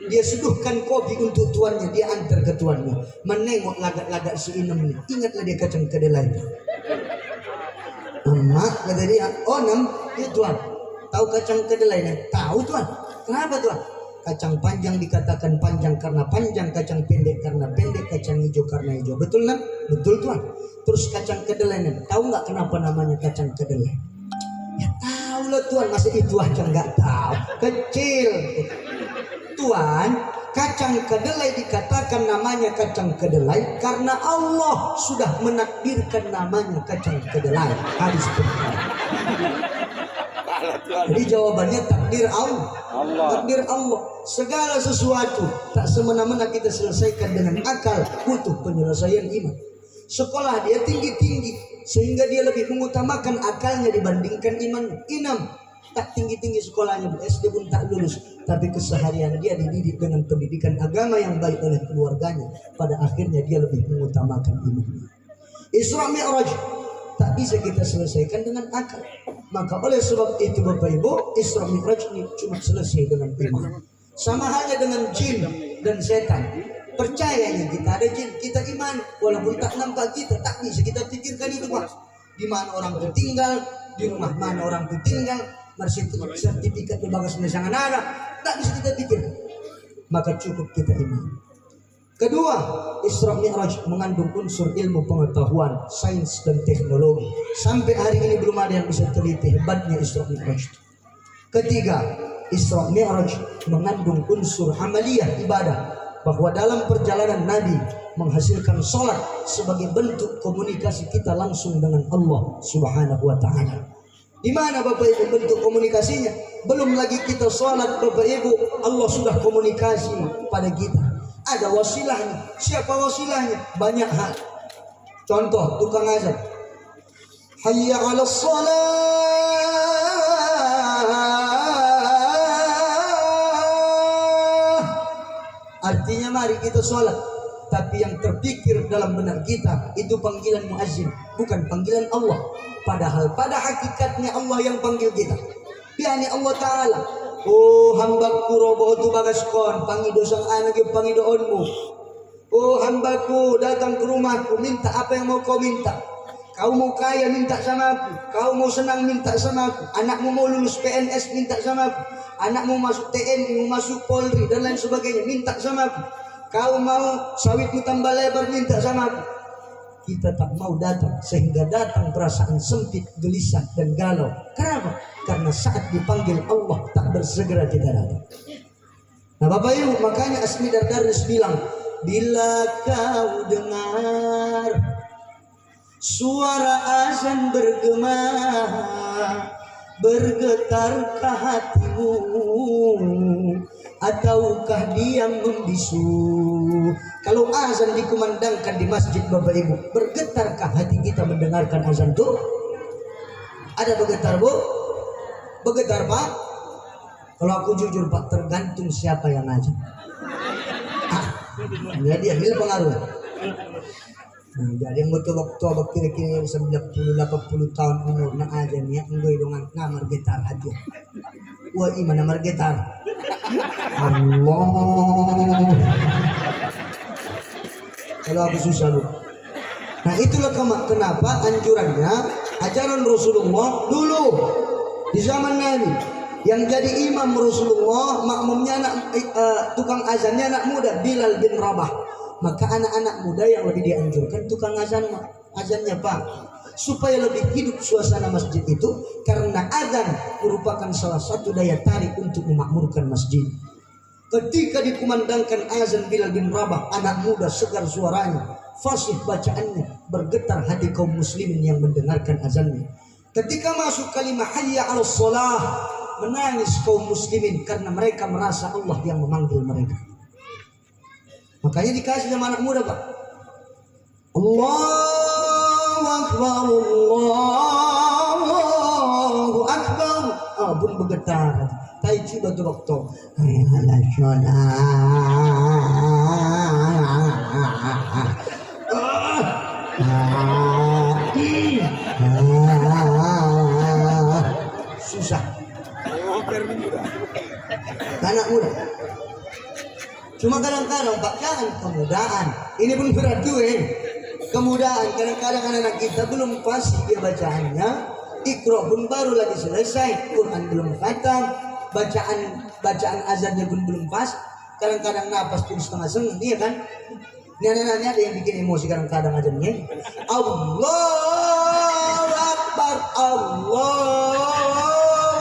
Dia seduhkan kopi untuk tuannya, dia antar ke tuannya. Menengok lagak-lagak si Inem ini. Ingatlah dia kacang kedelai. Emak kata dia, oh Nem, ya tuan. Tahu kacang kedelai nih? Tahu tuan. Kenapa tuan? Kacang panjang dikatakan panjang karena panjang, kacang pendek karena pendek, kacang hijau karena hijau. Betul Nem? Betul tuan. Terus kacang kedelai Nem, tahu nggak kenapa namanya kacang kedelai? Ya tahu lah tuan, masa itu aja nggak tahu, kecil. Tuan, kacang kedelai dikatakan namanya kacang kedelai karena Allah sudah menakdirkan namanya kacang kedelai. Habis itu. Jadi jawabannya takdir Allah. Takdir Allah. Segala sesuatu tak semena-mena kita selesaikan dengan akal, butuh penyelesaian iman. Sekolah dia tinggi-tinggi sehingga dia lebih mengutamakan akalnya dibandingkan iman. Tak tinggi-tinggi sekolahnya, SD pun tak lulus, tapi keseharian dia dididik dengan pendidikan agama yang baik oleh keluarganya. Pada akhirnya dia lebih mengutamakan iman. Isra Mi'raj tak bisa kita selesaikan dengan akal. Maka oleh sebab itu Bapak Ibu, Isra Mi'raj ini cuma selesai dengan iman. Sama halnya dengan jin dan setan. Percayanya kita ada jin, kita iman, walaupun tak nampak kita, tak bisa kita pikirkan itu Pak. Di mana orang itu tinggal, di rumah mana orang itu tinggal, sertifikat berbagai sangat ada, tak bisa kita pikirkan. Maka cukup kita iman. Kedua, Isra Mi'raj mengandung unsur ilmu pengetahuan, sains dan teknologi. Sampai hari ini belum ada yang bisa teliti hebatnya Isra Mi'raj. Ketiga, Isra Mi'raj mengandung unsur amaliyah ibadah, bahwa dalam perjalanan Nabi menghasilkan sholat sebagai bentuk komunikasi kita langsung dengan Allah Subhanahu wa ta'ala. Di mana Bapak Ibu bentuk komunikasinya? Belum lagi kita sholat Bapak Ibu, Allah sudah komunikasi pada kita. Ada wasilahnya. Siapa wasilahnya? Banyak hal. Contoh tukang azan. Hayya 'alas shalah. Artinya mari kita sholat. Tapi yang terpikir dalam benak kita itu panggilan muazzin, bukan panggilan Allah. Padahal pada hakikatnya Allah yang panggil kita. Yani Allah Ta'ala. Oh hambaku roboh tu bagaskon, pangi dosang anak pangi doonmu. Oh hambaku datang ke rumahku, minta apa yang mau kau minta. Kau mau kaya minta sama aku, kau mau senang minta sama aku, anakmu mau lulus PNS minta sama aku, anakmu masuk TNI, mau masuk Polri dan lain sebagainya minta sama aku. Kau mau sawitmu tambah lebar minta sama aku. Kita tak mau datang, sehingga datang perasaan sempit, gelisah dan galau. Kenapa? Karena saat dipanggil Allah tak bersegera kita datang. Nah Bapak Ibu, makanya Asmi Dardaris bilang, bila kau dengar suara azan bergema, bergetarkah hatimu, ataukah diam membisu? Kalau azan dikumandangkan di masjid Bapak Ibu, bergetarkah hati kita mendengarkan azan itu? Ada bergetar Bu? Bergetar Pak? Kalau aku jujur Pak, tergantung siapa yang azan. Jadi ambil pengaruh. Nah, jadi yang betul waktu kira-kira 90-80 tahun umur na azan ya, enggak dengan namar getar aja. Wah, mana namar getar? Allah. Kalau aku susah lu. Nah itulah kenapa anjurannya ajaran Rasulullah dulu di zaman Nabi, yang jadi imam Rasulullah, makmumnya tukang azannya anak muda Bilal bin Rabah. Maka anak-anak muda yang lebih dianjurkan tukang azannya Pak, supaya lebih hidup suasana masjid itu, karena azan merupakan salah satu daya tarik untuk memakmurkan masjid. Ketika dikumandangkan azan Bilal bin Rabah, anak muda segar suaranya, fasih bacaannya, bergetar hati kaum muslimin yang mendengarkan azannya. Ketika masuk kalimat hayya 'alas shalah, menangis kaum muslimin karena mereka merasa Allah yang memanggil mereka. Makanya dikasih sama anak muda Pak, Allahu Akbar, Allahu Akbar. Pun bergetar. Tai coba tu waktu. Hayya susah. Anak muda. Cuma kadang-kadang Pak, jangan kemudahan. Ini pun berat juga kemudahan. Kadang-kadang anak-anak kita belum pasti dia bacaannya. Iqra pun baru lagi selesai, Quran belum khatam, bacaan azannya pun belum pas. Kadang-kadang napas pun setengah-setengah, iya kan? Ini anak-anaknya ada yang bikin emosi kadang-kadang azannya. Allahu Akbar, Allahu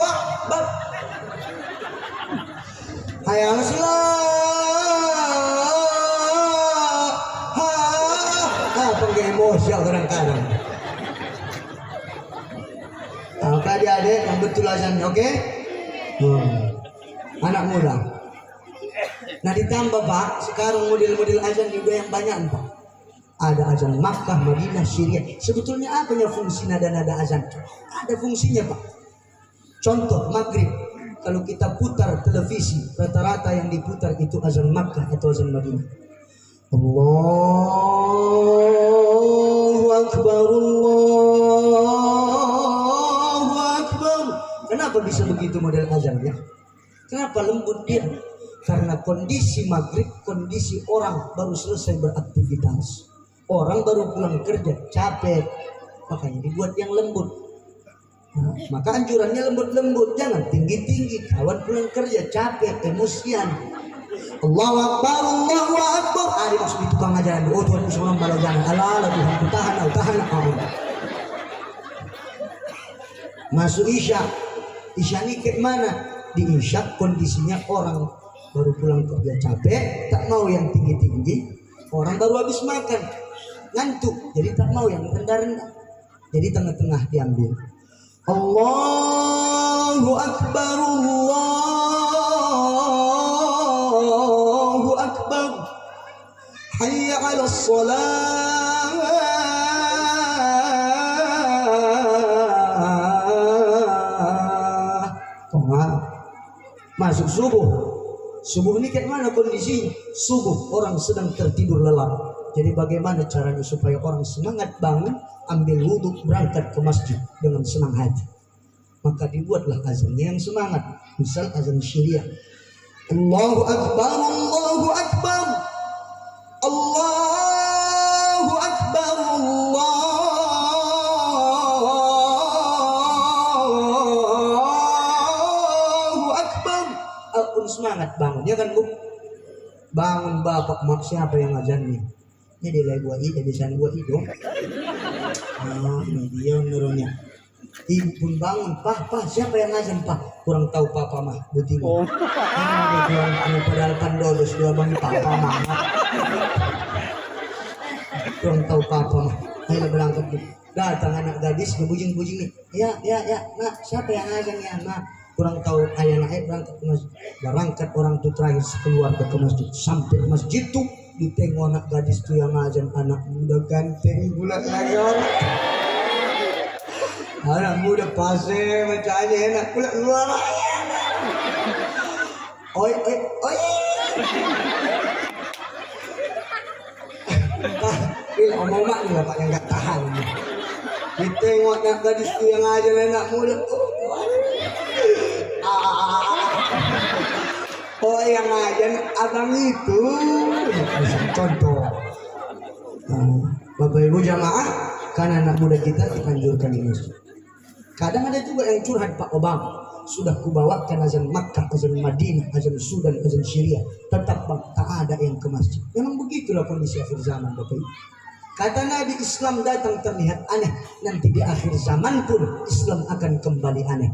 Akbar. Hayya 'alas shalah. Emosi kadang-kadang. adik-adik yang betul azannya, oke? Anak muda. Nah ditambah Pak, sekarang model-model azan juga yang banyak Pak. Ada azan Makkah, Madinah, Syria. Sebetulnya apanya fungsi nada-nada azan? Ada fungsinya Pak. Contoh maghrib, kalau kita putar televisi, rata-rata yang diputar itu azan Makkah atau azan Madinah. Allahu Akbar, Allahu Akbar. Kenapa bisa begitu model azannya? Kenapa lembut dia? Karena kondisi maghrib, kondisi orang baru selesai beraktivitas. Orang baru pulang kerja, capek. Makanya dibuat yang lembut. Nah, maka anjurannya lembut-lembut, jangan tinggi-tinggi. Kawan pulang kerja, capek, emosian. Allahu Akbar, Allahu Akbar. Ada maksud itu tukang ajaran. Oh Tuhan bisa balau jangan. Allah Tuhan ku tahan, Allah. Masuk Isya. Isya ini ke mana? Di Isya kondisinya orang baru pulang kerja capek, tak mau yang tinggi-tinggi. Orang baru habis makan, ngantuk, jadi tak mau yang rendah-rendah. Jadi tengah-tengah diambil. Allahu Akbar, Allahu Akbar. Hayya 'alas shalah. Masuk subuh. Subuh ini kayak mana kondisinya? Subuh orang sedang tertidur lelap. Jadi bagaimana caranya supaya orang semangat bangun, ambil wudhu, berangkat ke masjid dengan senang hati? Maka dibuatlah azannya yang semangat. Misal azan Syariah. Allahu Akbar, Allahu Akbar. Allahu Akbar, Allahu Akbar. Alpun semangat bangun, ya kan Bu? Bangun bapak mak siapa yang azannya? Ini dia lagi buat ini, bisa buat itu. Ini dia menurutnya. Ibu pun bangun, Pak, siapa yang azan Pak? Kurang tahu Papa mah, betul. Oh. Padahal pandodos dua bang Papa mah. Kurang tahu Papa mah. Ayo berangkat. Datang anak gadis, ngebujing-bujing nih. Ya, nak, siapa yang azan ya, nak? Kurang tahu ayah naik berangkat ke masjid. Berangkat orang tuh terakhir keluarga ke masjid. Sampai masjid tuh ditengok anak gadis tuh yang azan, anak muda ganteng bulat layar. Anak muda pase macamnya enak pula luar. Oi. Omong mak ni lah Pak yang gak tahan. Ditengok anak gadis tuh yang azan anak muda. Oh yang ngajen abang itu contoh. Bapak Ibu jamaah, kan anak muda kita dianjurkan ini. Kadang ada juga yang curhat Pak Obang, sudah kubawakan azan Makkah, azan Madinah, azan Sudan, azan Syria, tetap Bang tak ada yang ke masjid. Memang begitulah kondisi akhir zaman Bapak Ibu. Kata Nabi, Islam datang terlihat aneh, nanti di akhir zaman pun Islam akan kembali aneh.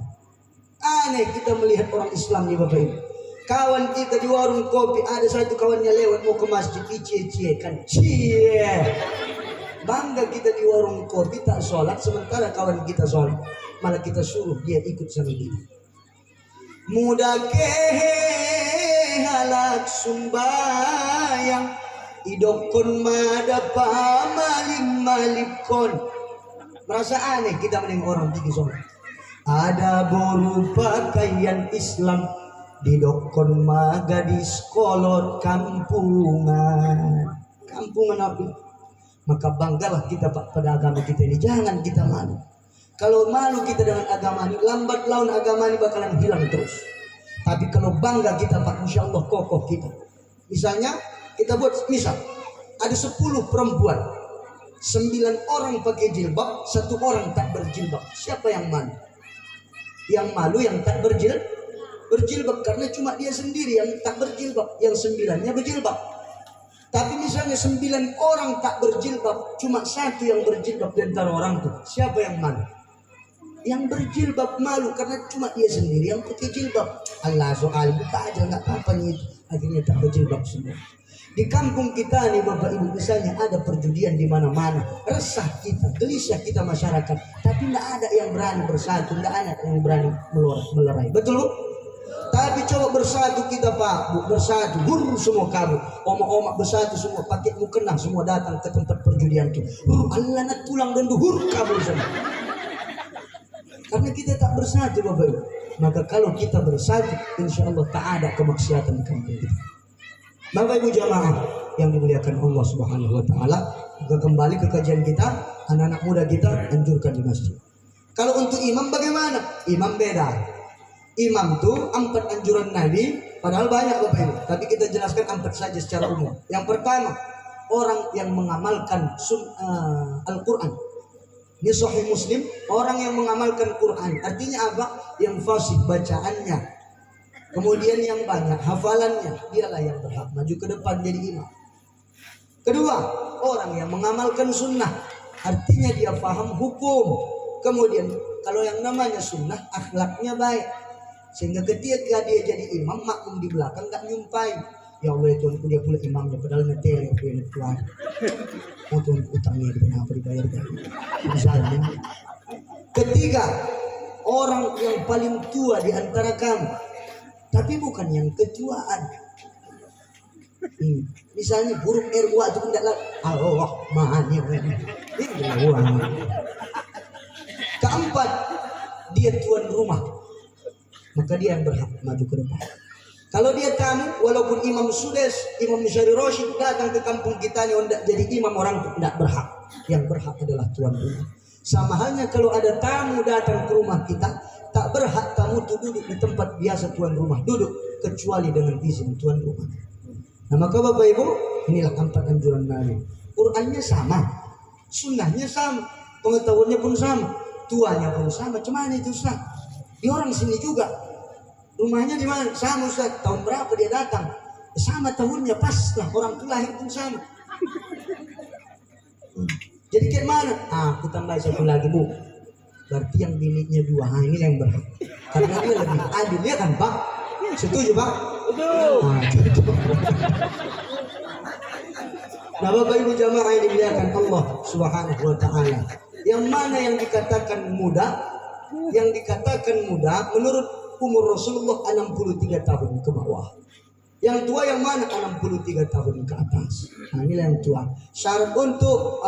Aneh kita melihat orang Islam nih Bapak Ibu. Kawan kita di warung kopi, ada satu kawannya lewat mau ke masjid, cie kan cie. Bangga kita di warung kopi tak sholat, sementara kawan kita sholat, malah kita suruh dia ikut sama kita. Muda kehe halak sumbayang, idokon madapa malim-malikon. Merasa aneh kita menengok orang pergi sholat. Ada boru pakaian Islam, didokon magadis kolot kampungan apa? Maka banggalah kita Pak pada agama kita ini, jangan kita malu. Kalau malu kita dengan agama ini, lambat laun agama ini bakalan hilang terus. Tapi kalau bangga kita Pak, insya Allah kokoh kita. Misalnya kita buat misal ada 10 perempuan, 9 orang pakai jilbab, 1 orang tak berjilbab. Siapa yang malu? Yang malu yang tak berjilbab, karena cuma dia sendiri yang tak berjilbab, yang 9-nya berjilbab. Tapi misalnya 9 orang tak berjilbab, cuma 1 yang berjilbab di antara orang itu, siapa yang malu? Yang berjilbab malu karena cuma dia sendiri yang pakai jilbab. Allah soal buka aja nggak apa-apa nih, akhirnya tak berjilbab semua. Di kampung kita nih Bapak Ibu, misalnya ada perjudian di mana-mana, resah kita, gelisah kita masyarakat, tapi tidak ada yang berani bersatu, tidak ada yang berani melerai. Betul Bu? Tapi coba bersatu kita Pak Bu, bersatu, semua kabur, omak-omak bersatu semua, pakai mukena semua datang ke tempat perjudian itu. Allah nak tulang dan kabur semua. Karena kita tak bersatu Bapak Ibu. Maka kalau kita bersatu, insya Allah tak ada kemaksiatan di kampung kita. Bapak Ibu jamaah yang dimuliakan Allah Subhanahu wa taala, kita kembali ke kajian kita, anak-anak muda kita anjurkan di masjid. Kalau untuk imam bagaimana? Imam beda. Imam itu 4 anjuran Nabi, padahal banyak Bapak Ibu, tapi kita jelaskan 4 saja secara umum. Yang pertama, orang yang mengamalkan Al-Qur'an. Ini Sahih Muslim, orang yang mengamalkan Quran. Artinya apa? Yang fasih bacaannya. Kemudian yang banyak hafalannya, dialah yang berhak maju ke depan jadi imam. Kedua, orang yang mengamalkan sunnah, artinya dia paham hukum. Kemudian kalau yang namanya sunnah, akhlaknya baik, sehingga ketika dia jadi imam, makmum di belakang gak nyumpai. Ya Allah ya Tuhanku, dia pula imamnya, padahal ngetele aku yang keluar. Oh Tuhan, utangnya kenapa dibayar kan? Misalnya. Ketiga, orang yang paling tua di antara kamu, tapi bukan yang ketuaan. Misalnya huruf R2 itu tidak Allah mahanya. Keempat, dia tuan rumah, maka dia yang berhak maju ke depan. Kalau dia tamu, walaupun Imam Sudes, Imam Syari Rosyid datang ke kampung kita ini tidak jadi imam, orang itu tidak berhak. Yang berhak adalah tuan rumah. Sama halnya kalau ada tamu datang ke rumah kita, tak berhak tamu itu duduk di tempat biasa tuan rumah duduk, kecuali dengan izin tuan rumah. Nah maka Bapak Ibu, inilah 4 anjuran Nabi. Qurannya sama, sunnahnya sama, pengetahuannya pun sama, tuanya pun sama. Cuman itu Ustaz, di orang sini juga, rumahnya di mana? Sama Ustaz, tahun berapa dia datang? Sama tahunnya, pas lah, orang tua lahir pun sama. Jadi kayak mana? Aku tambah 1 lagi Bu. Berarti yang bininya 2, ini yang berhak. Karena dia lebih adil, ya kan Pak? Setuju Pak? Nah Bapak Ibu jamaah yang dimuliakan Allah Subhanahu wa taala, yang mana yang dikatakan muda? Yang dikatakan muda menurut umur Rasulullah 63 tahun ke bawah. Yang tua yang mana? 63 tahun ke atas. Nah inilah yang tua. Syarat untuk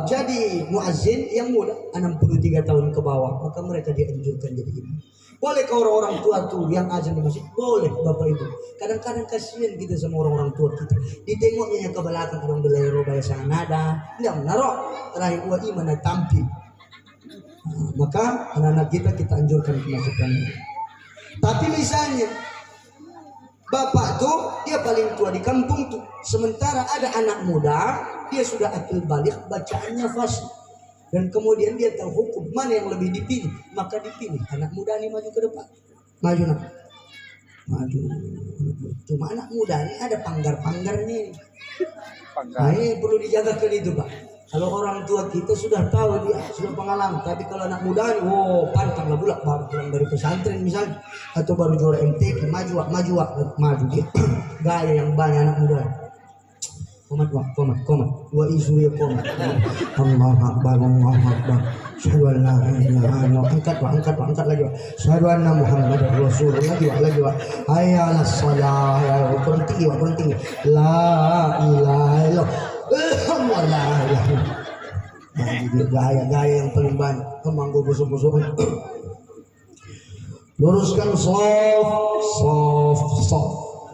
jadi muazzin yang muda 63 tahun ke bawah, maka mereka dianjurkan jadi imam. Boleh ke orang-orang tua tuh yang azan di masjid? Boleh Bapak Ibu. Kadang-kadang kasihan kita sama orang-orang tua kita. Ditengoknya yang ke belakang orang belero bahasa nada, tidak menaruh terakhir wa imana tampil. Nah, maka anak-anak kita anjurkan kemasukan. Tapi misalnya bapak tuh dia paling tua di kampung tuh, sementara ada anak muda, dia sudah akil balik, bacaannya fasih, dan kemudian dia tahu hukum mana yang lebih dipilih, maka dipilih anak muda ini maju ke depan. Maju nak, maju. Cuma anak muda ini ada panggar-panggarnya. Nah, ini perlu dijaga itu Pak. Kalau orang tua kita sudah tahu, dia sudah pengalaman, tapi kalau anak muda ini, pantang lah pula, baru pulang dari pesantren misalnya, atau baru juara MTQ, maju dia. Gaya yang banyak anak muda. Komat. Wa isu ya komat. Allahu Akbar. Syahadu an la ilaha illallah. Angkat lagi. Syahadu anna Muhammadar Rasulullah. Lagi. Hayya 'alas shalah. Berhenti. La ilaha illallah. Gaya yang paling banyak kemanggu busuk-busuk. Luruskan soft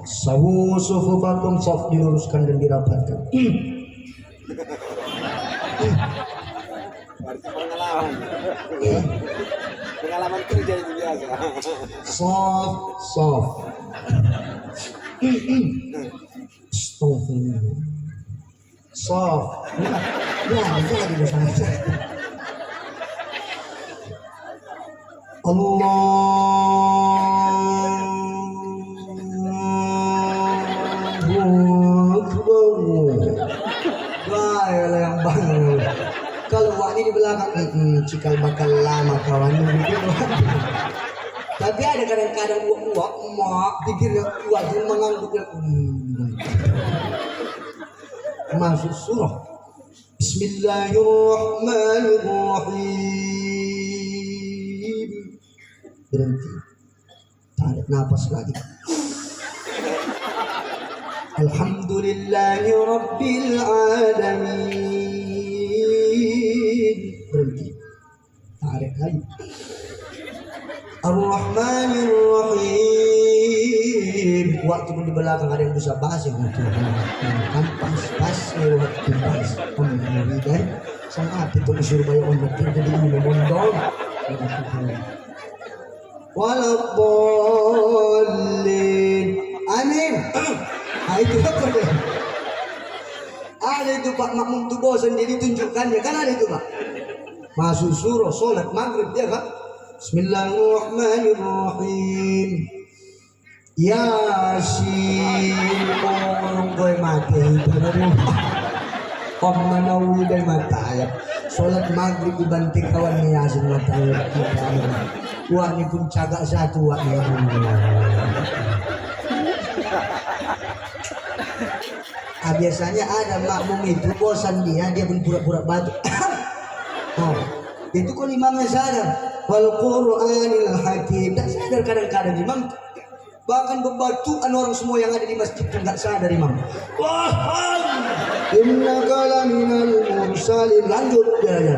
sawu sufufakum, soft diluruskan dan dirapatkan. Pengalaman kerja itu biasa. Soft soft. Jadi bersama saya. Allahu Akbar. Gaya yang banyak. Kalau wak ini di belakang, cikal bakal lama kawan. Tapi ada kadang-kadang wak pikir wak itu mengangguk. masuk surah. Bismillahirrahmanirrahim. Berhenti. Tarik nafas lagi. Alhamdulillahi Rabbil Alamin. Berhenti. Tarik lagi. Ar-Rahmanir Rahim. Waktu pun di belakang ada yang bisa bahas yang itu. Kan pas lewat pas. Alhamdulillah. Sangat itu disuruh bayar on betul jadi ini mondol. Waladdallin. Amin. Ah itu apa dia? Ada itu Pak makmum tu bosan jadi tunjukkannya kan ada itu Pak. Masuk surah solat maghrib dia kan. Bismillahirrahmanirrahim. Yasin orang gue mati om manawi dari mata ayat solat maghrib dibanting kawan Yasin mata ayat wah ini pun cagak satu wah ini biasanya ada makmum itu bosan dia pun pura-pura batuk. Oh, itu kalau imamnya sadar wal Qur'anil Hakim, tak sadar kadang-kadang imam bahkan bebatuan orang semua yang ada di masjid itu nggak sadar imam. Wah, innaka laminal mursalin, lanjut dia.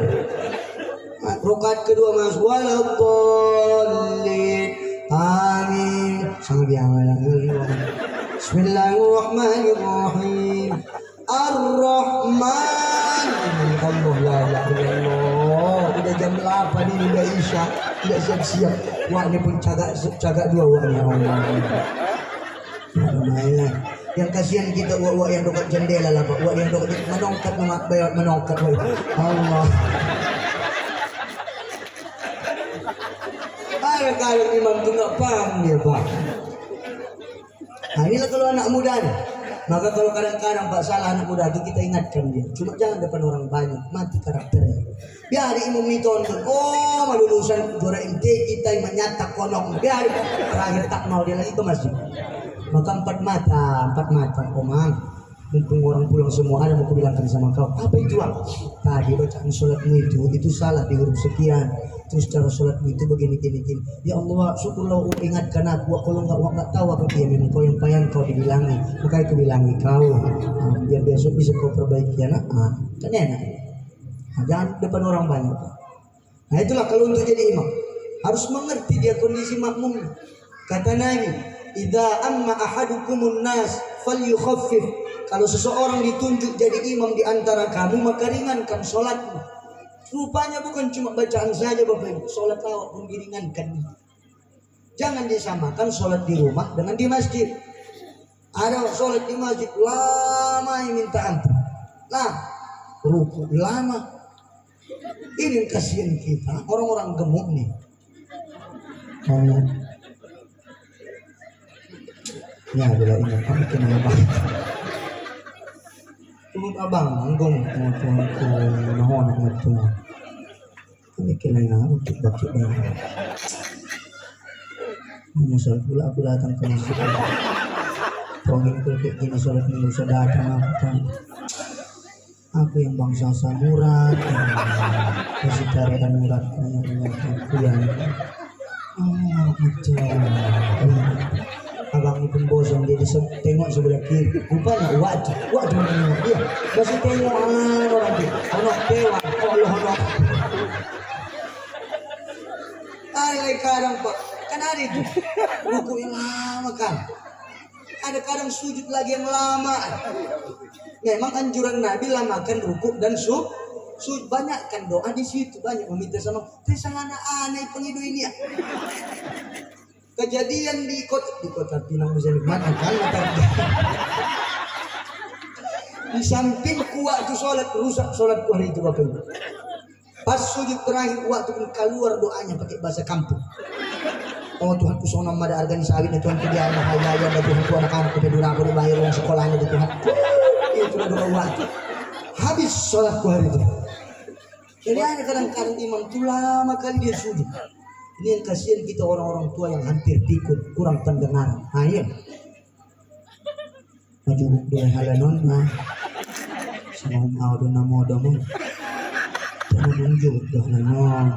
Rakaat kedua mas waladdallin. Amin. Sangat biasa. Bismillahirrahmanirrahim. Ar-Rahman. Allah la ilaha illallah. Udah jam 8 ini udah Isya, tidak siap-siap. Wah ini pun cagak dua wahnya Allah. Yang kasihan kita wah yang dekat jendela lah Pak. Wah yang dekat menongkat menongkat Allah. Kalau imam itu nggak paham dia Pak. Nah inilah kalau anak muda nih. Maka kalau kadang-kadang Pak salah anak muda itu kita ingatkan dia. Cuma jangan depan orang banyak, mati karakternya. Biar imam itu tonton, oh lulusan juara MT kita yang menyatak konong. Biar terakhir tak mau dia lagi ke masjid. Maka empat mata omang. Mumpung orang pulang semua ada mau kubilangkan sama kau. Apa itu Pak? Tadi bacaan sholatmu itu salah di huruf sekian. Terus cara sholatmu itu begini. Ya Allah, syukurlah ingatkan aku. Kalau nggak tahu apa dia memang kau yang payah kau dibilangi. Maka aku bilangi kau. Biar besok bisa kau perbaiki anak. Kan enak. Jangan depan orang banyak. Nah itulah kalau untuk jadi imam harus mengerti dia kondisi makmum. Kata Nabi, idza amma ahadukumun nas falyukhaffif. Kalau seseorang ditunjuk jadi imam di antara kamu maka ringankan sholatmu. Rupanya bukan cuma bacaan saja Bapak Ibu, sholat awak pun diringankan. Jangan disamakan sholat di rumah dengan di masjid. Ada sholat di masjid lama yang minta ampun. Nah, ruku lama. Ini kasihan kita, orang-orang gemuk nih. Ya adalah ingat kami kenapa. Tunggu abang, anggong, mohon itu. Kami kena untuk baca doa. Menyesal pula aku datang ke masjid. Tolong kayak gini sholat minggu sudah datang aku yang bangsa samurat, kasih tarian murat aku yang abang ini pun bosan dia tengok sebelah kiri rupanya waduh dia masih tengok orang dia honok dewa Allah kadang Pak kan ada itu ruku yang lama kan ada kadang sujud lagi yang lama. Memang anjuran Nabi lamakan ruku dan sujud banyak kan doa di situ banyak meminta sama sangat aneh pengidu ini ya. Kejadian di kota Pinang bisa mana kan di samping kuat itu sholat rusak sholat hari itu Bapak Ibu. Pas sujud terakhir waktu pun keluar doanya pakai bahasa kampung. Oh Tuhan ku sonam mada argani sawit na Tuhan ku dia mahaya da Tuhan ku anak-anak ku pedura aku dibayar uang sekolahnya di Tuhan. Itu doa waktu. Habis sholat ku hari itu. Jadi ada kadang-kadang imam itu lama kali dia sujud. Ini yang kasihan kita orang-orang tua yang hampir pikun, kurang pendengaran. Ayo. Maju dengan halanon nah. sama mau do namo do mo tanah bunjuk dah nanon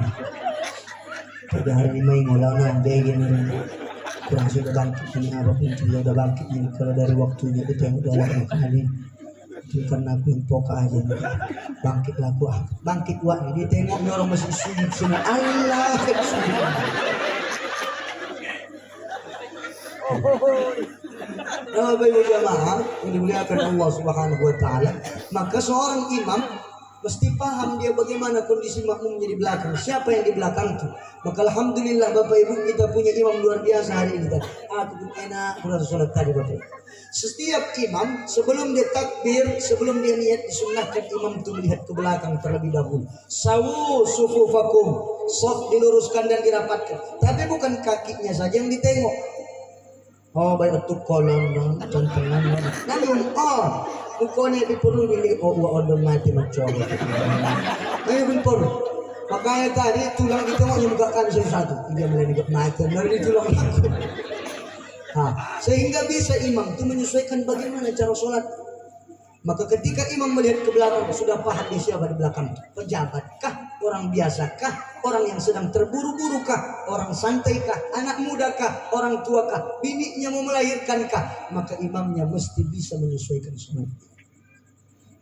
pada hari ini main ngolah nang degen kurang sudah bangkit ini apa pun sudah bangkit ini kalau dari waktunya itu yang udah lama kali itu karena aku yang poka aja bangkit laku bangkit wak ini tengok orang masih sujud semua Allah Bapak Ibu jamaah yang dimuliakan Allah Subhanahu wa taala, maka seorang imam mesti paham dia bagaimana kondisi makmumnya di belakang, siapa yang di belakang itu. Maka alhamdulillah Bapak Ibu kita punya imam luar biasa hari ini. Aku pun enak kurang sholat tadi Bapak Ibu. Setiap imam sebelum dia takbir, sebelum dia niat disunnahkan imam itu melihat ke belakang terlebih dahulu. Sawu sufufakum, saf diluruskan dan dirapatkan. Tapi bukan kakinya saja yang ditengok. Oh baik itu kolon dong cantengan namun bukannya diperlu dili odon mati mencoba ayo benpon makanya tadi tulang kita mau nyembuhkan satu dia mulai mati dari tulang aku sehingga bisa imam itu menyesuaikan bagaimana cara sholat. Maka ketika imam melihat ke belakang sudah paham dia siapa di belakang, pejabatkah, orang biasakah, orang yang sedang terburu-burukah, orang santaikah, anak mudakah, orang tuakah, biniknya mau melahirkankah, maka imamnya mesti bisa menyesuaikan semua.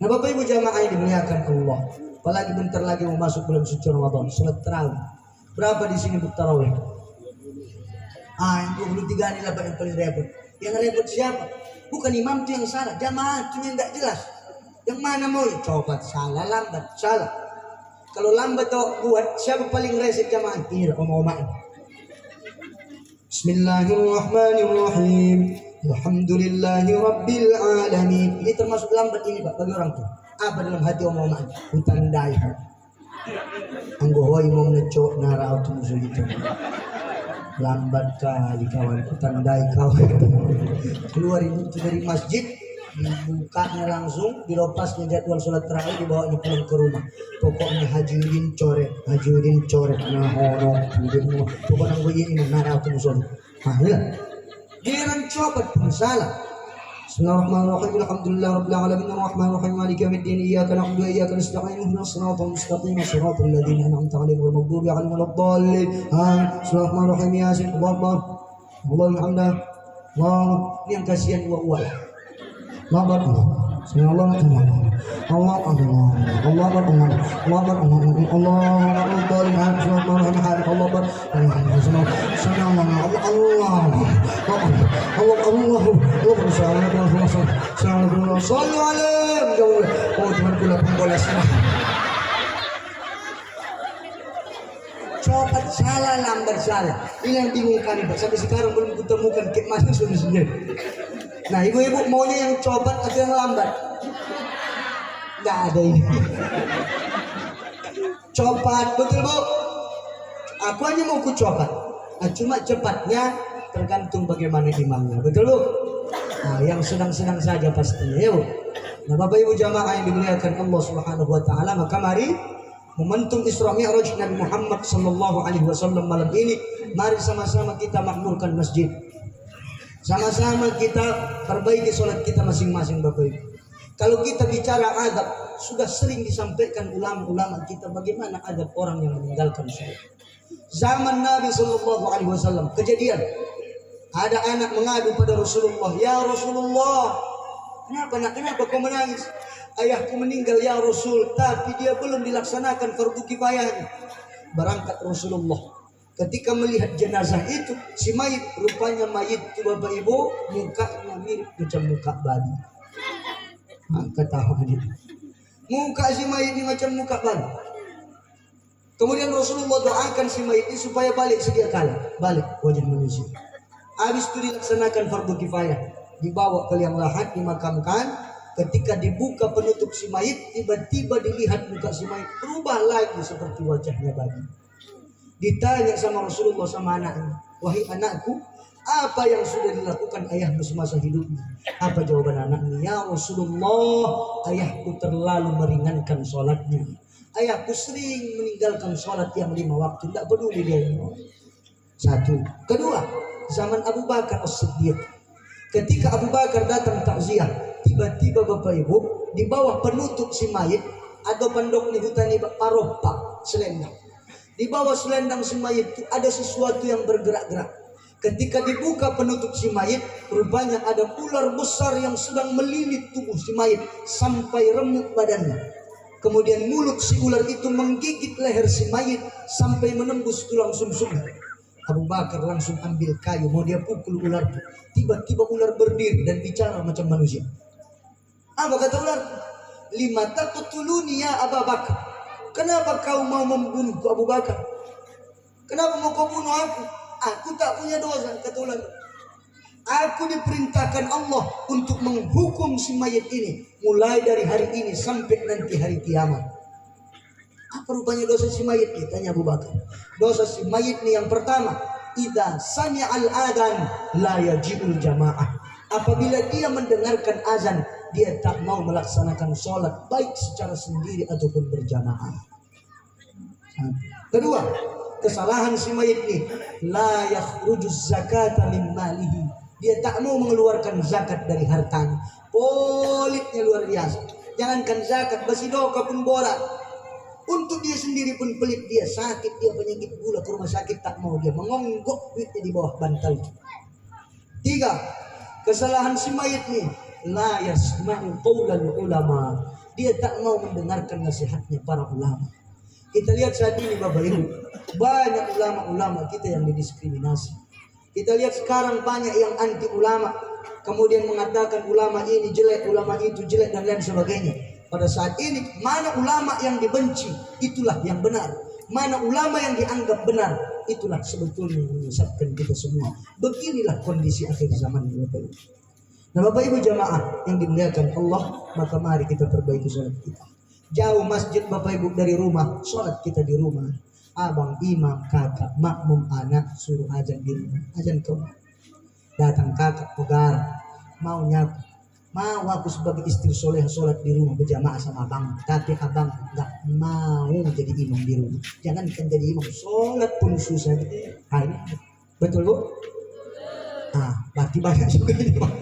Nah Bapak Ibu jamaah yang dimuliakan Allah, apalagi bentar lagi mau masuk bulan suci Ramadan, salat tarawih. Berapa di sini untuk tarawih? Yang 23 ini lah yang paling repot. Yang repot siapa? Bukan imam itu yang salah, jamaah itu yang tidak jelas. Yang mana mau ya? Coba salah, lambat, salah. Kalau lambat atau buat, siapa paling resik jamaah? Ini omong-omong. Bismillahirrahmanirrahim. Alhamdulillahi Rabbil Alamin. Ini termasuk lambat ini Pak, bagi orang tua. Apa dalam hati omong-omong? Utandai. Anggohoi mau ngecok nara auto musuh itu. Lambat kali kawan, tandai kawan. Keluarin itu dari masjid, dibukanya langsung, dilopasnya jadwal sholat tarawih, dibawanya pulang ke rumah. Pokoknya Hajiudin coret, nah hono, pokoknya gue ini nara aku musuh. Nah, giliran copot pun salah. Bismillahirrahmanirrahim. Alhamdulillah rabbil alamin arrahmanirrahim maliki yaumiddin iyyaka na'budu wa iyyaka nasta'in ihdinas siratal mustaqim siratal ladzina an'amta 'alaihim ghairil maghdubi 'alaihim waladdallin. Bismillahirrahmanirrahim yasin Allahumma hamdan. Ini yang kasihan wa Allah. Bismillahirrahmanirrahim. Allah copat salah, lambat salah. Ini yang bingung kami Pak. Sampai sekarang belum kutemukan mana solusinya. Nah ibu-ibu maunya yang copat atau yang lambat? Nggak ada ini. Copat, betul Bu? Aku hanya mau ku copat. Cuma cepatnya tergantung bagaimana imamnya, betul Bu? Nah, yang sedang-sedang saja pastinya ya Bu. Nah Bapak Ibu jamaah yang dimuliakan Allah Subhanahu wa taala, maka mari momentum Isra Mi'raj Nabi Muhammad sallallahu alaihi wasallam malam ini, mari sama-sama kita makmurkan masjid. Sama-sama kita perbaiki sholat kita masing-masing Bapak Ibu. Kalau kita bicara adab, sudah sering disampaikan ulama-ulama kita bagaimana adab orang yang meninggalkan sholat. Zaman Nabi sallallahu alaihi wasallam kejadian ada anak mengadu pada Rasulullah, ya Rasulullah, kenapa kau menangis? Ayahku meninggal ya Rasul, tapi dia belum dilaksanakan fardu kifayahnya. Berangkat Rasulullah. Ketika melihat jenazah itu, si mayit, rupanya mayit itu Bapak Ibu, mukanya mirip macam muka babi. Angkat tahu ini. Muka si mayit ini macam muka babi. Kemudian Rasulullah doakan si mayit ini supaya balik sedia kala, balik wajah manusia. Habis itu dilaksanakan fardu kifayah, dibawa ke liang lahat, dimakamkan. Ketika dibuka penutup si mayit, tiba-tiba dilihat muka si mayit berubah lagi seperti wajahnya babi. Ditanya sama Rasulullah sama anaknya, wahai anakku, apa yang sudah dilakukan ayahmu semasa hidupnya? Apa jawaban anaknya? Ya Rasulullah, ayahku terlalu meringankan sholatnya. Ayahku sering meninggalkan sholat yang 5 waktu, tidak peduli dia. Satu. Kedua, zaman Abu Bakar As-Siddiq. Ketika Abu Bakar datang takziah, tiba-tiba Bapak Ibu di bawah penutup si mayit ada pendok di hutan paropa selendang. Di bawah selendang si mayit itu ada sesuatu yang bergerak-gerak. Ketika dibuka penutup si mayit, rupanya ada ular besar yang sedang melilit tubuh si mayit sampai remuk badannya. Kemudian mulut si ular itu menggigit leher si mayit sampai menembus tulang sumsumnya. Abu Bakar langsung ambil kayu mau dia pukul ular itu. Tiba-tiba ular berdiri dan bicara macam manusia. Apa kata ular? Lima taqtuluni ya Abu Bakar. Kenapa kau mau membunuhku Abu Bakar? Kenapa mau kau bunuh aku? Aku tak punya dosa, kata ular. Aku diperintahkan Allah untuk menghukum si mayit ini mulai dari hari ini sampai nanti hari kiamat. Apa rupanya dosa si mayit ini? Tanya Abu Bakar. Dosa si mayit ini yang pertama, idza sami'al adzan la yaji'ul jamaah. Apabila dia mendengarkan azan, dia tak mau melaksanakan sholat baik secara sendiri ataupun berjamaah. Kedua, kesalahan si mayit ini, la yakhrujuz zakata min malihi. Dia tak mau mengeluarkan zakat dari hartanya. Politnya luar biasa. Jangankan zakat, basidoka pun borak. Untuk dia sendiri pun pelit, dia sakit, dia penyakit gula ke rumah sakit tak mau, dia mengonggok duitnya di bawah bantal. Tiga, kesalahan si mayit ini, la yasma'u qaulal ulama. Dia tak mau mendengarkan nasihatnya para ulama. Kita lihat saat ini Bapak Ibu, banyak ulama-ulama kita yang didiskriminasi. Kita lihat sekarang banyak yang anti ulama, kemudian mengatakan ulama ini jelek, ulama itu jelek dan lain sebagainya. Pada saat ini mana ulama yang dibenci, itulah yang benar. Mana ulama yang dianggap benar, itulah sebetulnya yang menyesatkan kita semua. Beginilah kondisi akhir zaman Bapak Ibu. Nah Bapak Ibu jamaah yang dimuliakan Allah, maka mari kita perbaiki sholat kita. Jauh masjid Bapak Ibu dari rumah, sholat kita di rumah. Abang, imam, kakak, makmum, anak, suruh azan di rumah. Azan kau. Datang kakak, pegar, mau nyaku. Mau aku sebagai istri soleh sholat di rumah berjamaah sama abang. Tapi abang enggak mau jadi imam di rumah. Jangankan jadi imam, sholat pun susah. Ini betul Bu? Berarti banyak juga ini Pak.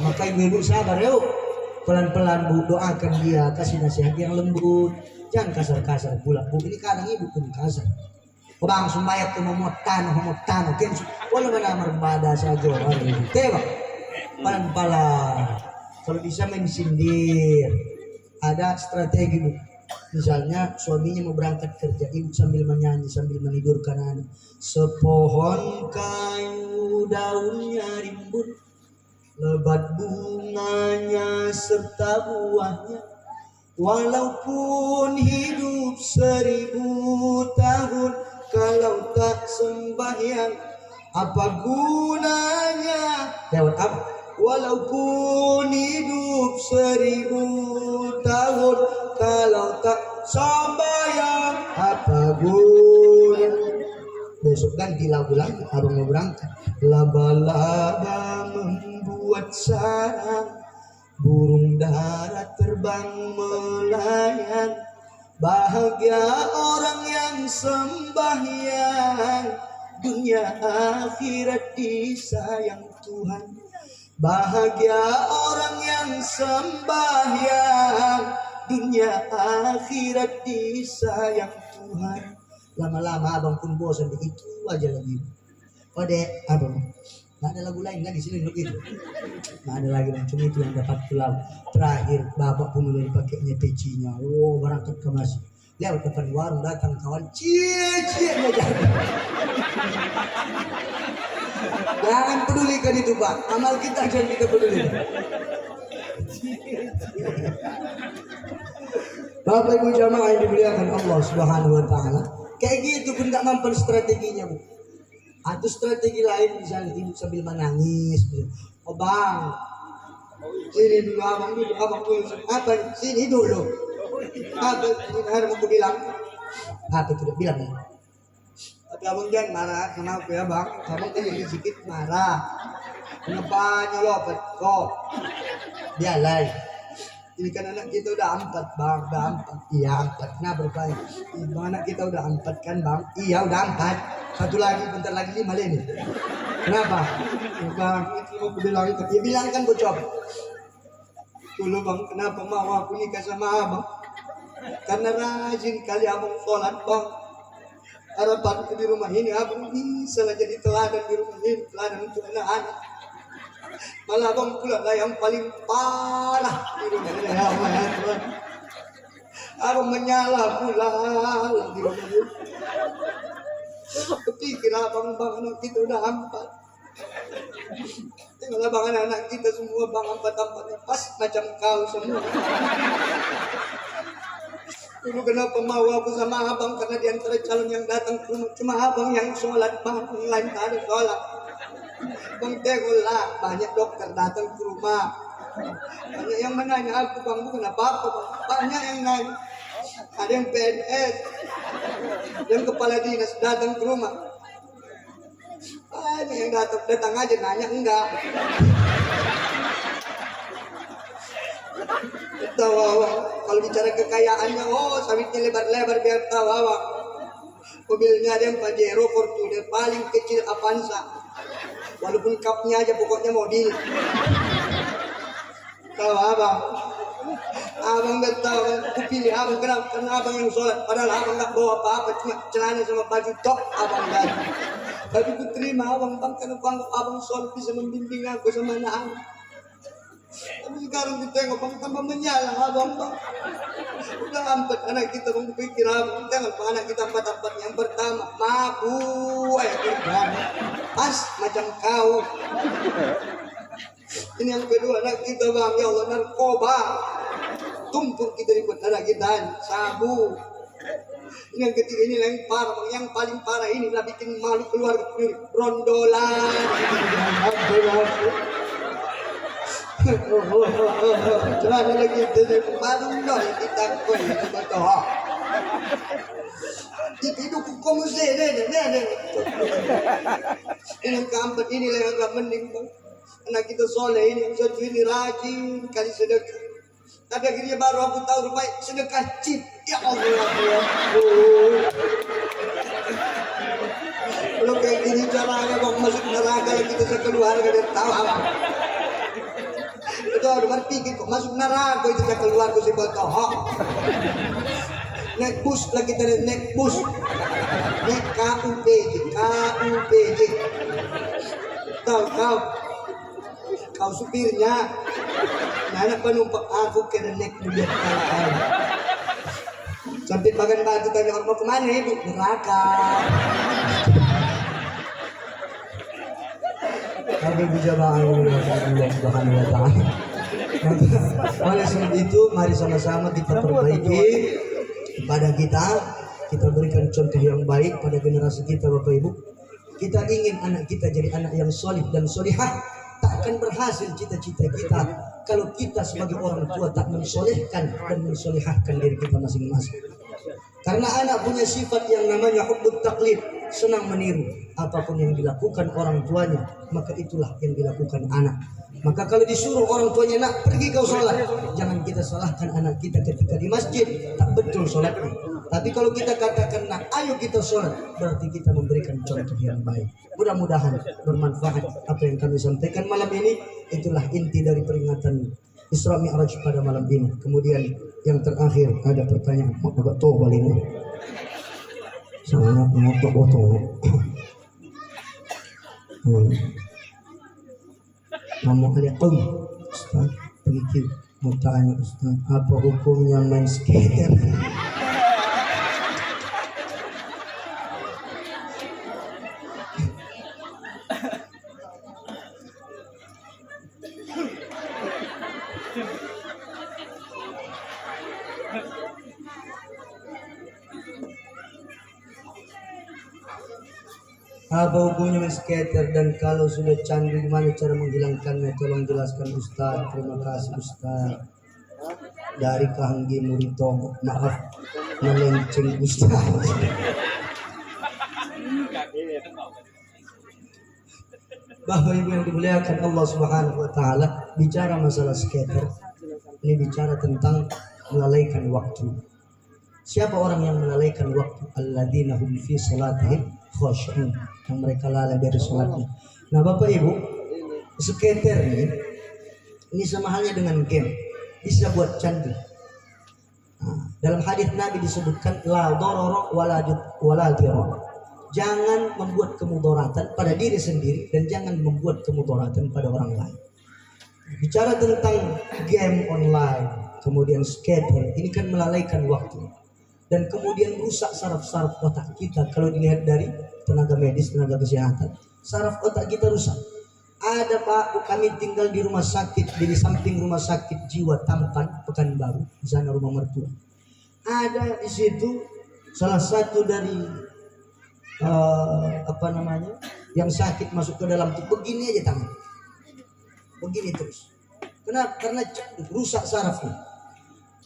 Maka ibu-ibu sabar yuk. Pelan-pelan Bu, doakan dia, kasih nasihat yang lembut. Jangan kasar-kasar pula Bu, ini kadang ibu pun kasar. Bang sumayat tu memotan, kan wala manamar bada saja orang itu. Tebak. Pelan-pelan. Kalau bisa main sindir. Ada strategi Bu. Misalnya suaminya mau berangkat kerja, ibu sambil menyanyi, sambil menidurkan anak. Sepohon kayu daunnya rimbun, lebat bunganya serta buahnya. Walaupun hidup 1000 tahun, kalau tak sembahyang apa gunanya? Lewat apa? Walaupun hidup 1000 tahun, kalau tak sembahyang apa gunanya? Besok ganti lagu lagi, abang mau berangkat. Laba-laba membuat sarang, burung darat terbang melayang. Bahagia orang yang sembahyang, dunia akhirat disayang Tuhan. Bahagia orang yang sembahyang, dunia akhirat disayang Tuhan. Lama-lama abang pun bosan begitu aja lagi. Ode abang, nggak ada lagu lain lagi sini itu. Nggak ada lagi, cuma itu yang dapat pulau. Terakhir bapak pun udah dipakainya pecinya. Oh berangkat ke masjid. Lewat depan warung datang kawan, cie aja. Jangan pedulikan itu Pak. Amal kita jangan kita peduli. Bapak Ibu jamaah yang dimuliakan Allah Subhanahu Wa Taala. Kayak gitu pun nggak mampu strateginya Bu. Atau strategi lain misalnya ibu sambil menangis. Oh bang, sini dulu abang dulu apa? Sini dulu. Apa ini harus aku bilang? Apa tidak bilang ya? Tapi abang jangan marah. Kenapa ya bang? Abang kan jadi sedikit marah. Kenapa nyolopet kok? Biarlah. Ini kan anak kita udah 4 bang, udah 4. Iya 4. Nah berapa? Anak kita udah 4 kan bang? Iya udah 4. Satu lagi, bentar lagi 5 ini. Kenapa? Bang, itu mau bilang itu. Ya bilang kan gue coba. Dulu bang, kenapa mau aku nikah sama abang? Karena rajin kali abang sholat bang. Harapanku di rumah ini abang bisa lah jadi teladan di rumah ini, teladan untuk anak-anak. Malah abang pula lah yang paling parah di rumah ini. Ya Allah, ya Tuhan. Abang menyala pula di rumah ini. Pikir abang anak kita udah 4. Tinggal abang anak kita semua bang 4-4 pas macam kau semua. Dulu kenapa mau aku sama abang, karena di antara calon yang datang ke rumah cuma abang yang sholat bang, yang lain tak ada sholat. Bang tengok lah, banyak dokter datang ke rumah, banyak yang menanya aku bang, bukan apa-apa bang. Banyak yang nanya, ada yang PNS, ada yang kepala dinas datang ke rumah. Banyak yang datang aja nanya enggak. Tahu kalau bicara kekayaannya, oh sawitnya lebar-lebar biar tahu awak. Mobilnya ada yang Pajero, Fortuner, paling kecil Avanza. Walaupun cupnya aja pokoknya mobil. Tahu abang. Abang tahu, aku pilih abang kenapa? Karena abang yang sholat. Padahal abang nggak bawa apa-apa, cuma celana sama baju tok abang ganti. Tapi ku terima abang bang, karena abang sholat bisa membimbing aku sama anak-anak. Tapi sekarang kita tengok bang, tambah menyala abang bang. Udah 4 anak kita bang, pikir abang. Tengok bang, anak kita 4. Yang pertama mabuk, pas macam kau. Ini yang kedua anak kita bang, ya Allah, narkoba. Tumpur kita ikut anak kita, sabu. Ini yang ketiga, ini yang parah bang. Yang paling parah ini lah bikin malu keluarga, rondolan. Celana lagi jadi pembalung dah kita kau itu betul. Itu aku komusi deh. Ini keempat ini lah yang agak mending bang. Anak kita soleh ini, yang satu ini rajin kali sedekah. Tapi akhirnya baru aku tahu rupanya sedekah chip. Ya Allah. Kalau kayak gini caranya bang masuk neraka lagi kita sekeluarga dan tahu apa. Itu harus pikir kok masuk neraka itu saya keluar ke si botoh. Naik bus lagi tadi, naik bus, naik KUPJ. Tahu kau supirnya. Nah, anak penumpang aku kena naik mobil kali. Sampai Pagan Batu tanya mau kemana ibu? Neraka. Kami bijabaan Allah Subhanahu wa taala. Oleh sebab itu mari sama-sama kita perbaiki kepada kita berikan contoh yang baik pada generasi kita Bapak Ibu. Kita ingin anak kita jadi anak yang solih dan solihah. Tak akan berhasil cita-cita kita kalau kita sebagai orang tua tak mensolehkan dan mensolihahkan diri kita masing-masing. Karena anak punya sifat yang namanya hubbut taqlid, senang meniru apapun yang dilakukan orang tuanya, maka itulah yang dilakukan anak. Maka kalau disuruh orang tuanya, nak pergi kau sholat, jangan kita salahkan anak kita ketika di masjid tak betul sholatnya. Tapi kalau kita katakan, nak ayo kita sholat, berarti kita memberikan contoh yang baik. Mudah-mudahan bermanfaat apa yang kami sampaikan malam ini. Itulah inti dari peringatan Isra Mi'raj pada malam ini. Kemudian yang terakhir ada pertanyaan, agak tahu balik ini. Sangat motor. Assalamualaikum Ustaz, begitu mau tanya Ustaz, apa hukumnya main skater? Apa hukumnya main skater, dan kalau sudah candu gimana cara menghilangkannya? Tolong jelaskan Ustaz. Terima kasih Ustaz. Dari Kahanggi Murito, maaf melenceng Ustaz. Bapak Ibu yang dimuliakan Allah Subhanahu wa taala, bicara masalah skater ini bicara tentang melalaikan waktu. Siapa orang yang melalaikan waktu? Alladzina hum fi salatihim khashi'un, yang mereka lalai dari salatnya. Nah Bapak Ibu, skater ini sama halnya dengan game. bisa buat candi. Dalam hadis Nabi disebutkan la darara wala dirar. Jangan membuat kemudaratan pada diri sendiri dan jangan membuat kemudaratan pada orang lain. Bicara tentang game online, kemudian skater, ini kan melalaikan waktu dan kemudian rusak saraf-saraf otak kita. Kalau dilihat dari tenaga medis, tenaga kesehatan, saraf otak kita rusak. Ada Pak, kami tinggal di rumah sakit, di samping rumah sakit jiwa Tampan, Pekanbaru, di sana rumah mertua. Ada di situ salah satu dari yang sakit masuk ke dalam tuh begini aja tangan, begini terus. Kenapa? Karena rusak sarafnya.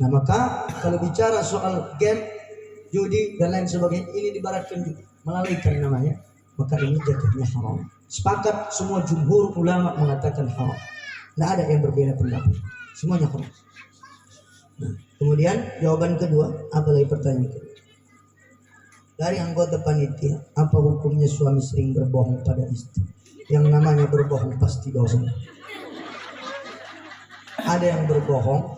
Nah maka kalau bicara soal game, judi dan lain sebagainya, ini dibaratkan melalaikan namanya, maka ini jatuhnya haram. Sepakat semua jumhur ulama mengatakan haram. Tidak ada yang berbeda pendapat, semuanya haram. Nah, kemudian jawaban kedua, apalagi pertanyaan kedua dari anggota panitia, apa hukumnya suami sering berbohong pada istri? Yang namanya berbohong pasti dosa. Ada yang berbohong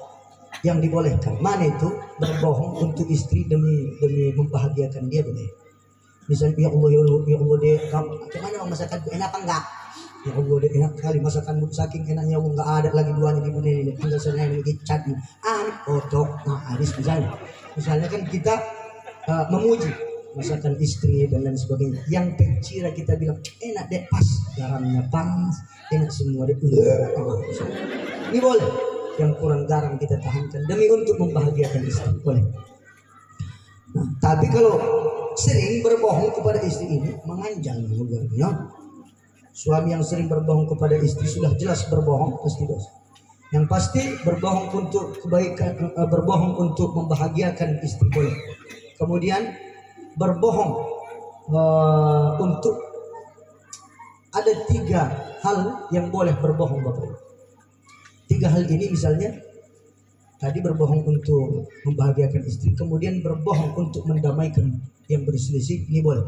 yang dibolehkan. Mana itu? Berbohong untuk istri demi membahagiakan dia boleh. Misalnya, ya Allah deh, gimana masakanku enak apa enggak? Ya Allah deh, enak kali masakanmu, saking enaknya Allah enggak ada lagi duanya di dunia ini. Tinggal saya lagi cat nih, kotok, habis misalnya kan kita memuji masakan istri dan lain sebagainya. Yang tercira kita bilang enak deh, pas garamnya pas, enak semua deh. Ini boleh. Yang kurang garam kita tahankan demi untuk membahagiakan istri, boleh. Nah, tapi kalau sering berbohong kepada istri ini menganjal ya. Suami yang sering berbohong kepada istri sudah jelas berbohong, pasti dosa. Yang pasti berbohong untuk kebaikan, berbohong untuk membahagiakan istri boleh. Kemudian berbohong untuk ada 3 hal yang boleh berbohong Bapak. 3 hal ini misalnya tadi berbohong untuk membahagiakan istri, kemudian berbohong untuk mendamaikan yang berselisih, ini boleh.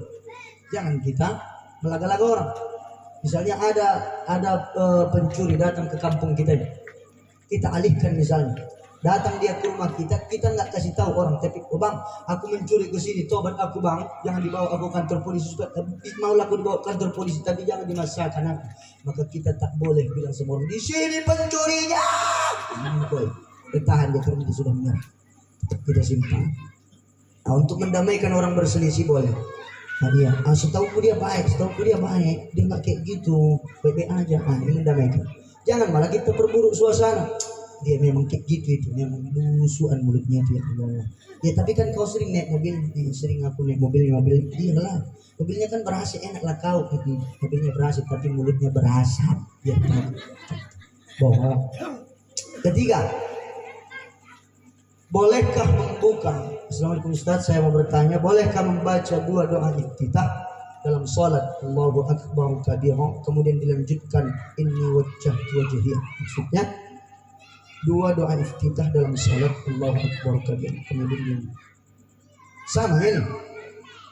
Jangan kita melaga-laga orang. Misalnya ada pencuri datang ke kampung kita, kita alihkan misalnya. Datang dia ke rumah kita nggak kasih tahu orang, tapi oh bang, aku mencuri ke sini, tobat aku bang, jangan dibawa aku kantor polisi. Mau aku dibawa kantor polisi, tapi jangan dimasakan aku. Maka kita tak boleh bilang semua orang di sini pencurinya. Boleh, bertahan dia karena dia sudah menyerah. Kita simpan. Nah, untuk mendamaikan orang berselisih boleh. Nah dia, setahu dia baik, dia nggak kayak gitu, baik aja. Ini mendamaikan. Jangan malah kita perburuk suasana. Dia memang kayak gitu, itu memang busuan mulutnya dia. Ya tapi kan kau sering naik mobil, sering aku naik mobil dia lah. Mobilnya kan berhasil, enak lah kau. Mobilnya berhasil, tapi mulutnya berasap. Ya, bohong. Ketiga, bolehkah membuka? Assalamualaikum Ustaz, saya mau bertanya, bolehkah membaca 2 doa iftitah dalam salat Allahu Akbar kabira, kemudian dilanjutkan inni wajjahtu wajhiya? Maksudnya 2 doa iftitah dalam salat Allahu Akbar kabira, kemudian sama ini.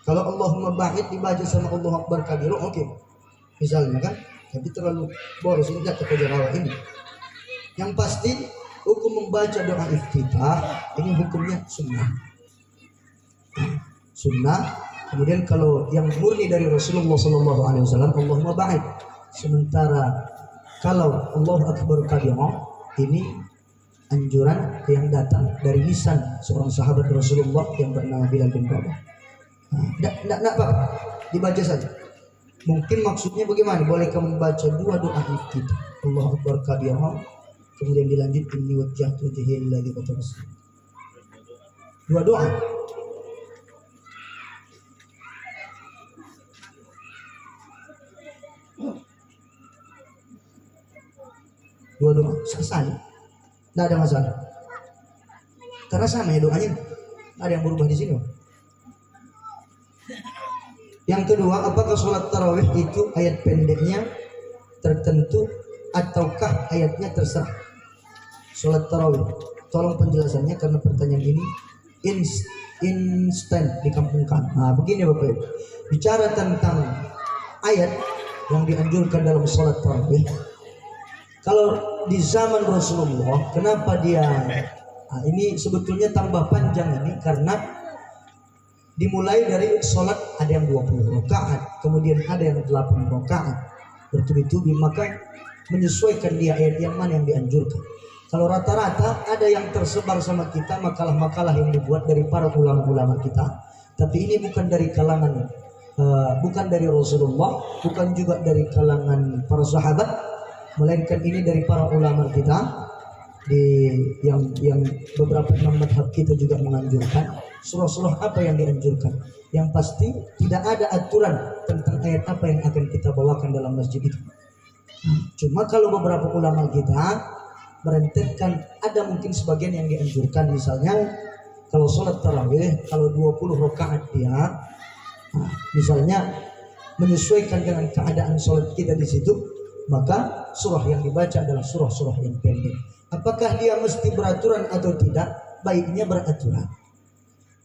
Kalau Allahumma ba'id dibaca sama Allahu Akbar kabira, oke. Misalnya kan, tapi terlalu boros ini enggak kejarawat ini. Yang pasti hukum membaca doa iftitah ini hukumnya sunnah. Kemudian kalau yang murni dari Rasulullah SAW, Allahumma ba'id. Sementara kalau Allahu Akbar kabira ini anjuran yang datang dari lisan seorang sahabat Rasulullah yang bernama Bilal bin Rabah. Tidak Pak, dibaca saja. Mungkin maksudnya bagaimana? Bolehkah membaca 2 doa iftitah, Allahu Akbar kabira, kemudian dilanjutkan inni wajjahtu wajhiya lillazi fatara as-samawati. 2 doa. Selesai. Tidak ada masalah. Karena sama ya doanya. Tidak ada yang berubah di sini. Yang kedua, apakah sholat tarawih itu ayat pendeknya tertentu ataukah ayatnya terserah? Sholat tarawih, tolong penjelasannya karena pertanyaan ini instan di kampung kami. Nah begini Bapak Ibu, bicara tentang ayat yang dianjurkan dalam sholat tarawih. Kalau di zaman Rasulullah, kenapa dia ini sebetulnya tambah panjang ini karena dimulai dari sholat ada yang 20 rakaat, kemudian ada yang 8 rakaat bertubi-tubi, maka menyesuaikan dia ayat yang mana yang dianjurkan. Kalau rata-rata ada yang tersebar sama kita makalah-makalah yang dibuat dari para ulama-ulama kita, tapi ini bukan dari kalangan bukan dari Rasulullah, bukan juga dari kalangan para sahabat, melainkan ini dari para ulama kita yang beberapa imam madhab kita juga menganjurkan surah-surah apa yang dianjurkan. Yang pasti tidak ada aturan tentang ayat apa yang akan kita bawakan dalam masjid itu. Cuma kalau beberapa ulama kita merentetkan, ada mungkin sebagian yang dianjurkan, misalnya kalau sholat tarawih, kalau 20 rakaat dia, misalnya menyesuaikan dengan keadaan sholat kita di situ, maka surah yang dibaca adalah surah-surah yang pendek. Apakah dia mesti beraturan atau tidak? Baiknya beraturan.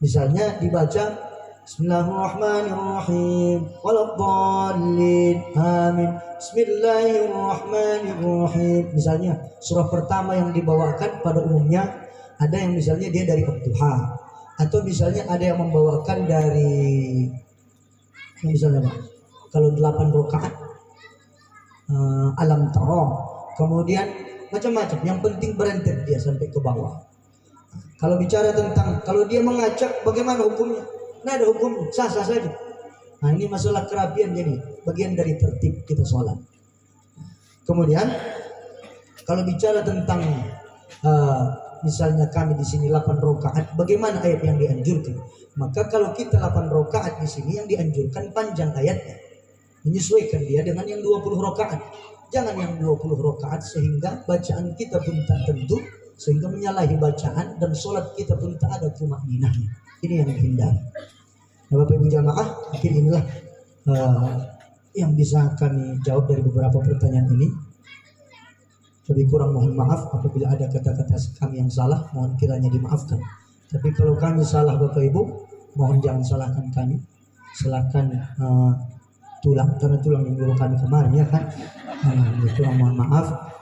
Misalnya dibaca Bismillahirrahmanirrahim Waladhdallin Amin. Bismillahirrahmanirrahim. Misalnya surah pertama yang dibawakan pada umumnya ada yang misalnya dia dari Ad-Duha, atau misalnya ada yang membawakan dari misalnya kalau 8 rakaat Alam Tara, kemudian macam-macam. Yang penting berentet dia sampai ke bawah. Kalau bicara tentang kalau dia mengacak, bagaimana hukumnya? Nah, ada hukum sah-sah saja. Nah, ini masalah kerapian, jadi bagian dari tertib kita sholat. Kemudian kalau bicara tentang misalnya kami di sini 8 rakaat, bagaimana ayat yang dianjurkan? Maka kalau kita 8 rakaat di sini, yang dianjurkan panjang ayatnya, menyesuaikan dia dengan yang 20 rakaat. Jangan yang 20 rakaat sehingga bacaan kita pun tak tentu, sehingga menyalahi bacaan dan sholat kita pun tak ada tumakninahnya. Ini yang dihindari. Nah, Bapak Ibu jamaah, mungkin inilah yang bisa kami jawab dari beberapa pertanyaan ini. Lebih kurang mohon maaf apabila ada kata-kata kami yang salah, mohon kiranya dimaafkan. Tapi kalau kami salah Bapak Ibu, mohon jangan salahkan kami. Salahkan tulang, karena tulang yang dulu kami kemarin ya kan. Kurang mohon maaf.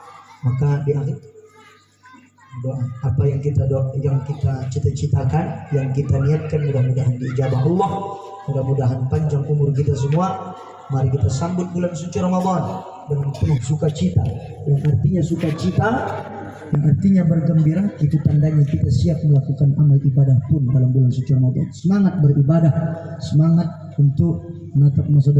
Maka di akhir doa apa yang kita cita-citakan, yang kita niatkan, mudah-mudahan diijabah Allah, mudah-mudahan panjang umur kita semua. Mari kita sambut bulan suci Ramadan dengan penuh sukacita. Yang artinya sukacita, yang artinya bergembira, itu tandanya kita siap melakukan amal ibadah pun dalam bulan suci Ramadan. Semangat beribadah, semangat untuk menatap masa depan.